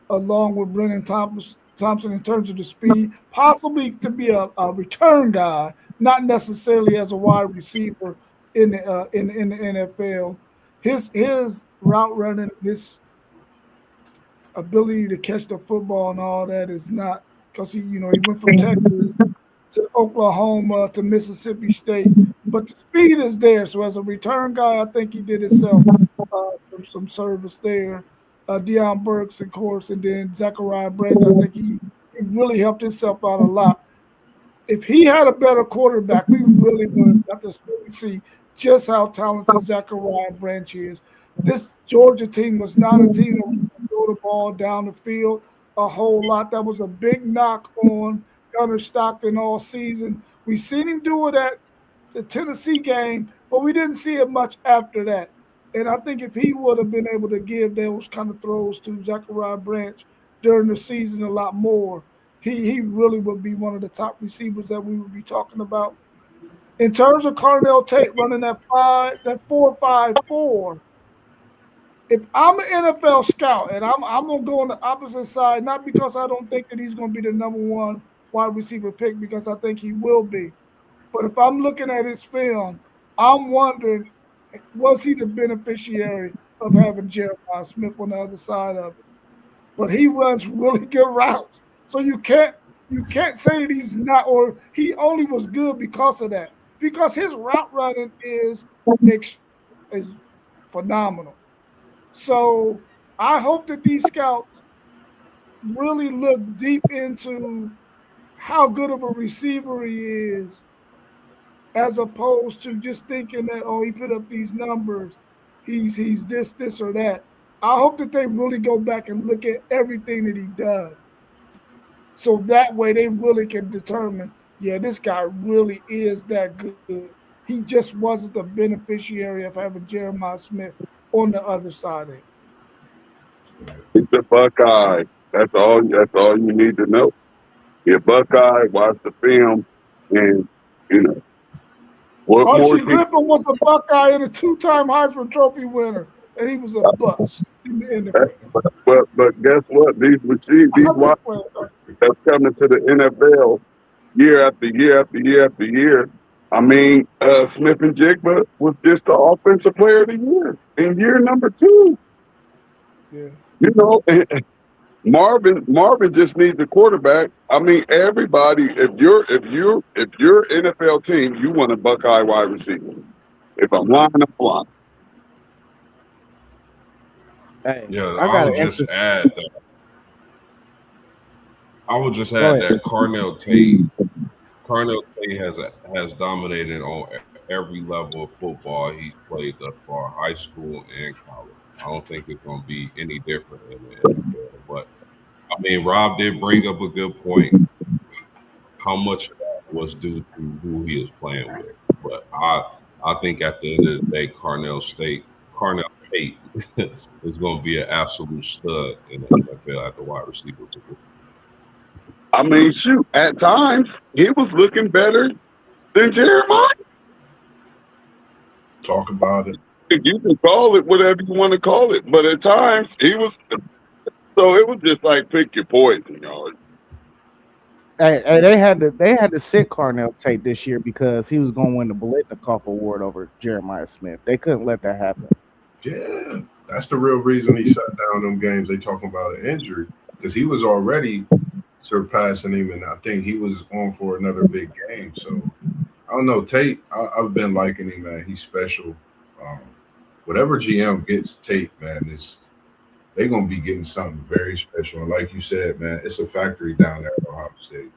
along with Brennan Thompson in terms of the speed, possibly to be a return guy, not necessarily as a wide receiver in the NFL. His route running, his ability to catch the football and all that is not, because he went from Texas to Oklahoma to Mississippi State, but the speed is there. So as a return guy, I think he did himself some service there. Deion Burks, of course, and then Zachariah Branch. I think he really helped himself out a lot. If he had a better quarterback, we really would have to see just how talented Zachariah Branch is. This Georgia team was not a team that would throw the ball down the field a whole lot. That was a big knock on Gunnar Stockton all season. We seen him do it at the Tennessee game, but we didn't see it much after that. And I think if he would have been able to give those kind of throws to Zachariah Branch during the season a lot more, he really would be one of the top receivers that we would be talking about. In terms of Carnell Tate running that 4.54, if I'm an NFL scout and I'm gonna go on the opposite side, not because I don't think that he's gonna be the number one wide receiver pick, because I think he will be. But if I'm looking at his film, I'm wondering, was he the beneficiary of having Jeremiah Smith on the other side of it? But he runs really good routes. So you can't say that he's not, or he only was good because of that. Because his route running is phenomenal. So I hope that these scouts really look deep into how good of a receiver he is, as opposed to just thinking that, oh, he put up these numbers, he's this or that. I hope that they really go back and look at everything that he does. So that way they really can determine, yeah, this guy really is that good. He just wasn't the beneficiary of having Jeremiah Smith on the other side of it. He's a Buckeye. That's all you need to know. You're a Buckeye, watch the film, and what Archie Griffin was a Buckeye and a 2-time Heisman Trophy winner, and he was a bust in the NFL. But guess what? These wide that's coming to the NFL year after year after year after year. I mean, Smith and Jigba was just the offensive player of the year in year number 2. Yeah. Marvin just needs a quarterback. I mean, everybody, if you're NFL team, you want a Buckeye wide receiver. If I'm lying, I'm lying. Hey, Yeah, I would just add that Carnell Tate has dominated on every level of football he's played thus far, high school and college. I don't think it's going to be any different in the NFL. But I mean, Rob did bring up a good point. How much of that was due to who he is playing with? But I think at the end of the day, Carnell Tate is going to be an absolute stud in the NFL at the wide receiver position. I mean, shoot, at times he was looking better than Jeremiah. Talk about it. You can call it whatever you want to call it, but at times he was. So it was just like pick your poison, y'all. Hey, they had to sit Carnell Tate this year because he was going to win the Biletnikoff Award over Jeremiah Smith. They couldn't let that happen. Yeah, that's the real reason he shut down them games. They talking about an injury because he was already surpassing him, and I think he was on for another big game. So I don't know, Tate. I've been liking him, man. He's special. Whatever GM gets Tate, man, they're gonna be getting something very special. And like you said, man, it's a factory down there at Ohio State.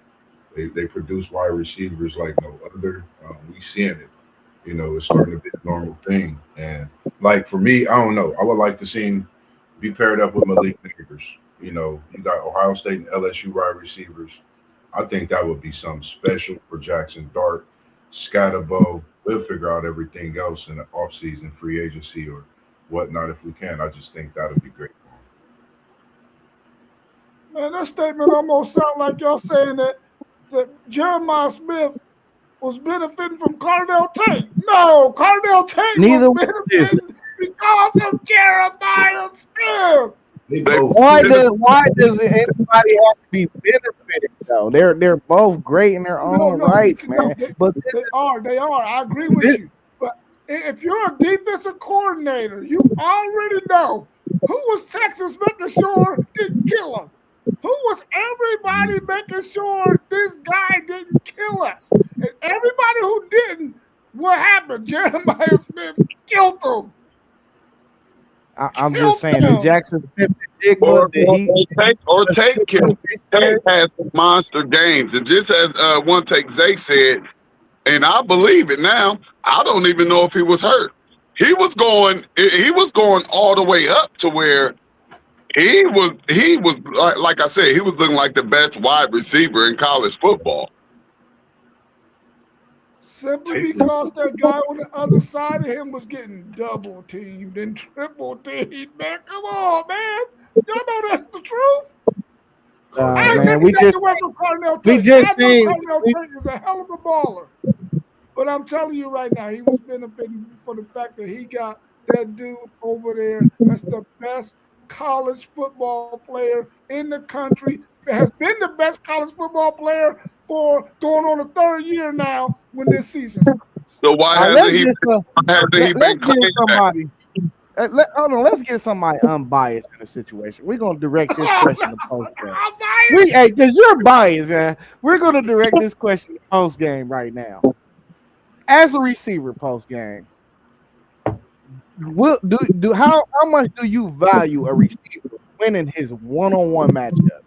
They produce wide receivers like no other. We seeing it. It's starting to be a normal thing. And like for me, I don't know. I would like to see him be paired up with Malik Neighbors. You got Ohio State and LSU wide receivers. I think that would be something special for Jackson Dart, Scatterbo. We'll figure out everything else in the offseason, free agency or whatnot if we can. I just think that would be great for him. Man, that statement almost sounds like y'all saying that Jeremiah Smith was benefiting from Carnell Tate. No, Carnell Tate was benefiting because of Jeremiah Smith. Why does anybody have to be benefited though? They're both great in their own rights, man. But they are. I agree with you. But if you're a defensive coordinator, you already know who was Texas making sure didn't kill him. Who was everybody making sure this guy didn't kill us? And everybody who didn't, what happened? Jeremiah Smith killed them. I'm just saying, the Jackson Smith Tate killed. Tate has some monster games, and just as One Take Zay said, and I believe it now. I don't even know if he was hurt. He was going all the way up to where he was like I said, he was looking like the best wide receiver in college football. Simply because that guy on the other side of him was getting double teamed and triple teamed. Man, come on, man. Y'all know that's the truth. I ain't man, taking nothing away from Carnell Tate. I know Carnell Tate is a hell of a baller. But I'm telling you right now, he was benefiting for the fact that he got that dude over there that's the best college football player in the country, has been the best college football player for going on the third year now when this season starts. So why hasn't he been let's get claiming somebody. Hold on, let's get somebody unbiased in the situation. We're gonna direct this question to post game. Hey, because you're biased, man. We're gonna direct this question to post game right now. As a receiver, post game, how much do you value a receiver winning his one-on-one matchup?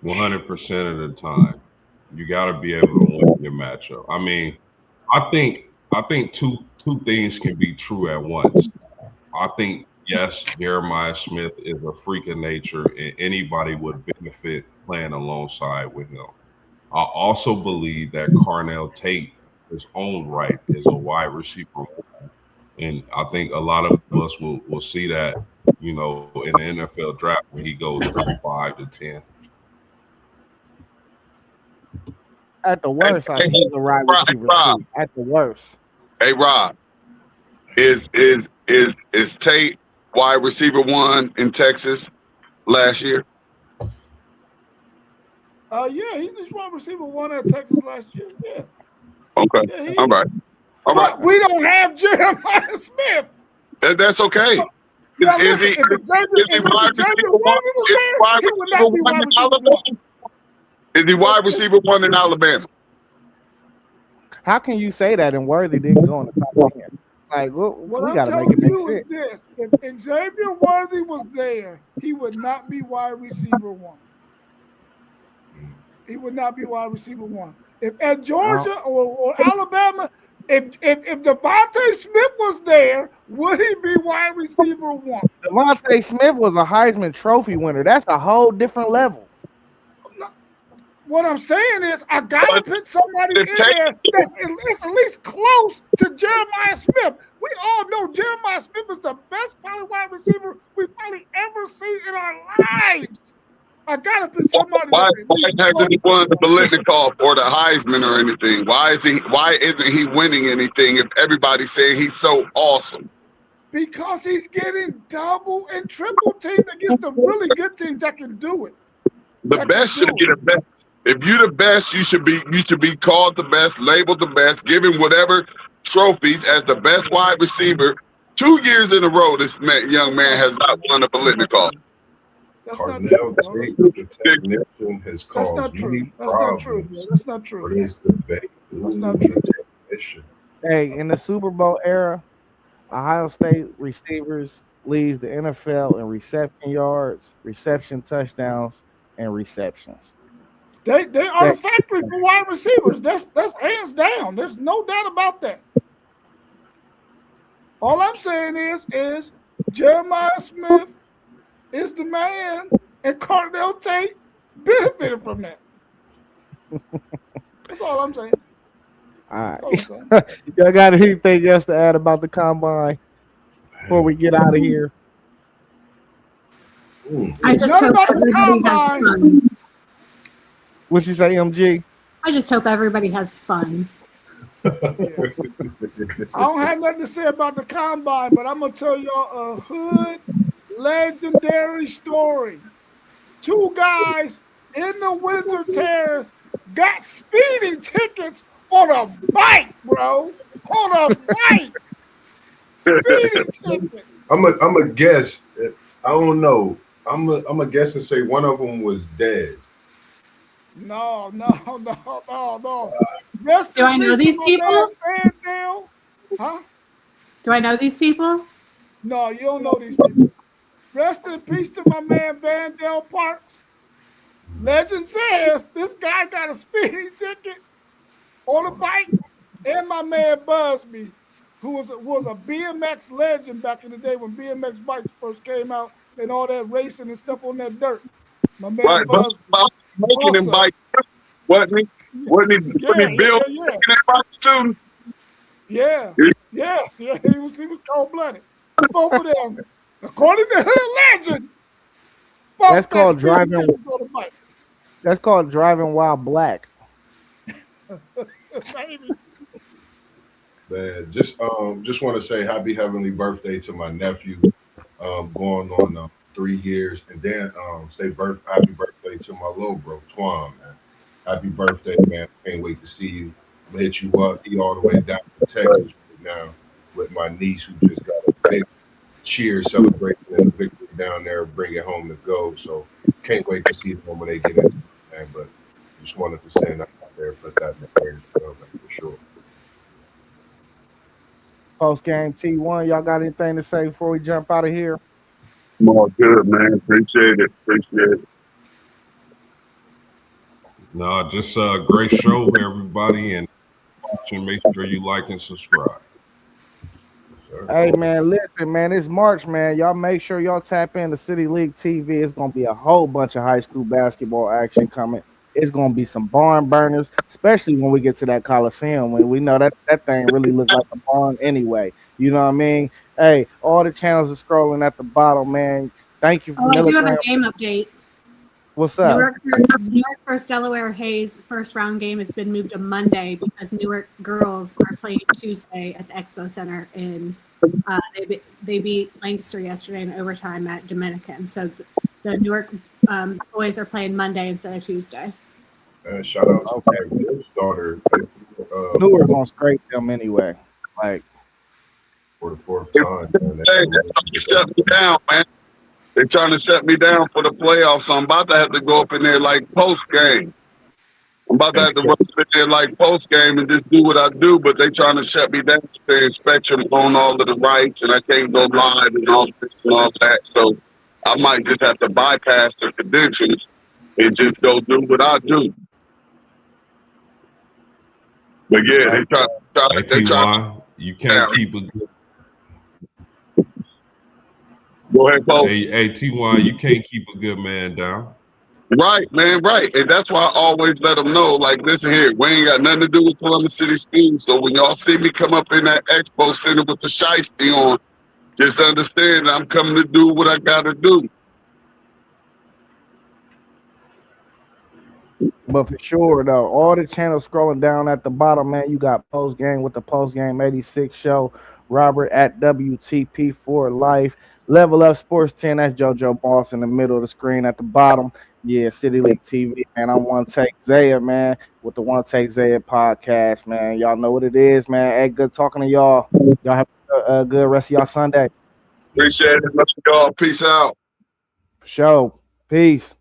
100% of the time, you got to be able to win your matchup. I mean, I think two things can be true at once. I think yes, Jeremiah Smith is a freak of nature, and anybody would benefit playing alongside with him. I also believe that Carnell Tate, his own right, is a wide receiver, and I think a lot of us will see that, in the NFL draft when he goes from 5 to 10. At the worst, I think he's a wide receiver too. At the worst. Hey Rob, is Tate wide receiver 1 in Texas last year? Yeah, he was wide receiver 1 at Texas last year. Yeah. Okay. Yeah, All right. But we don't have Jeremiah Smith. That's okay. Is he wide receiver 1 in Alabama? Is he wide receiver 1 in Alabama? How can you say that and Worthy didn't go in the top 10? Like, we got to make it make sense. This. If Xavier Worthy was there, he would not be wide receiver 1. He would not be wide receiver 1. If at Georgia or Alabama, if Devontae Smith was there, would he be wide receiver 1? Devontae Smith was a Heisman Trophy winner. That's a whole different level. What I'm saying is, I gotta put somebody in there that's at least close to Jeremiah Smith. We all know Jeremiah Smith is the best probably wide receiver we've probably ever seen in our lives. I gotta put somebody. Why hasn't he won the Biletnikoff or the Heisman or anything? Why isn't he winning anything if everybody's saying he's so awesome? Because he's getting double and triple teamed against the really good teams that can do it. The best should be the best. If you're the best, you should be called the best, labeled the best, given whatever trophies as the best wide receiver. 2 years in a row, this young man has not won a Biletnikoff. That's not true. Has caused That's not true. That's not true. problems That's not true. for this debate. That's not true. Hey, in the Super Bowl era, Ohio State receivers leads the NFL in reception yards, reception touchdowns, and receptions. They are the factory for wide receivers. That's hands down. There's no doubt about that. All I'm saying is Jeremiah Smith is the man, and Carnell Tate benefited from that. That's all I'm saying. All right. Y'all got anything else to add about the combine before we get out of here? I just hope everybody has fun. What'd you say, MG? I just hope everybody has fun. I don't have nothing to say about the combine, but I'm gonna tell y'all a hood legendary story. 2 guys in the Windsor Terrace got speeding tickets on a bike, bro. On a bike. Speeding tickets. I'm a guess. I don't know. I'm a guess and say one of them was Dez. No. Do I know these people? Huh? Do I know these people? No, you don't know these people. Rest in peace to my man Vandale Parks. Legend says this guy got a speeding ticket on a bike, and my man Busby, who was a BMX legend back in the day when BMX bikes first came out and all that racing and stuff on that dirt. My man Busby. Making him bike, wasn't he? Wasn't he built yeah. in that box too? Yeah. He was cold blooded. Both of them, according to Hood Legend. That's called driving. That's called driving while black. Man, just want to say happy heavenly birthday to my nephew, going on 3 years, and then happy birthday to my little bro Twan, man. Happy birthday, man! Can't wait to see you. I'm gonna hit you up. He all the way down to Texas right now with my niece who just got a big cheer celebration and a victory down there, bring it home to go. So can't wait to see them when they get into it, man. But just wanted to send that out there, put that in the prayers for sure. Post game T1, y'all got anything to say before we jump out of here? More good, man. Appreciate it. No, just a great show, everybody, and watching. Make sure you like and subscribe. Hey man, listen, man, it's March, man. Y'all make sure y'all tap into City League TV. It's gonna be a whole bunch of high school basketball action coming. It's gonna be some barn burners, especially when we get to that Coliseum. When we know that thing really looked like a barn anyway. You know what I mean? Hey, all the channels are scrolling at the bottom, man. Thank you for I do have a game update. What's up? Newark versus Delaware Hayes first round game has been moved to Monday because Newark girls are playing Tuesday at the Expo Center in they beat Lancaster yesterday in overtime at Dominican. So the Newark boys are playing Monday instead of Tuesday. Shout out to my daughter. Newark gonna scrape them anyway. Like for the fourth time. Hey, they shut me down, man. They're trying to shut me down for the playoffs. So I'm about to have to go up in there like post game. I'm about to have to run up in there like post game and just do what I do, but they trying to shut me down. They're inspection on all of the rights, and I can't go live and all this and all that. So I might just have to bypass the credentials and just go do what I do. But yeah, they try. You can't keep a good. Go ahead, Paul. Hey, TY, you can't keep a good man down. Right, man, right. And that's why I always let them know, like, listen here, we ain't got nothing to do with Columbus City Schools. So when y'all see me come up in that expo center with the shiesty on, just understand I'm coming to do what I got to do. But for sure, though, all the channels scrolling down at the bottom, man, you got Post Game with the Post Game 86 show, Robert at WTP for Life, Level Up Sports 10, that's JoJo Boss in the middle of the screen at the bottom. Yeah, City League TV, and I'm One Take Zaya, man, with the One Take Zaya podcast, man. Y'all know what it is, man. Hey, good talking to y'all. Y'all have a good rest of y'all Sunday. Appreciate it. Love y'all. Peace out. For sure. Peace.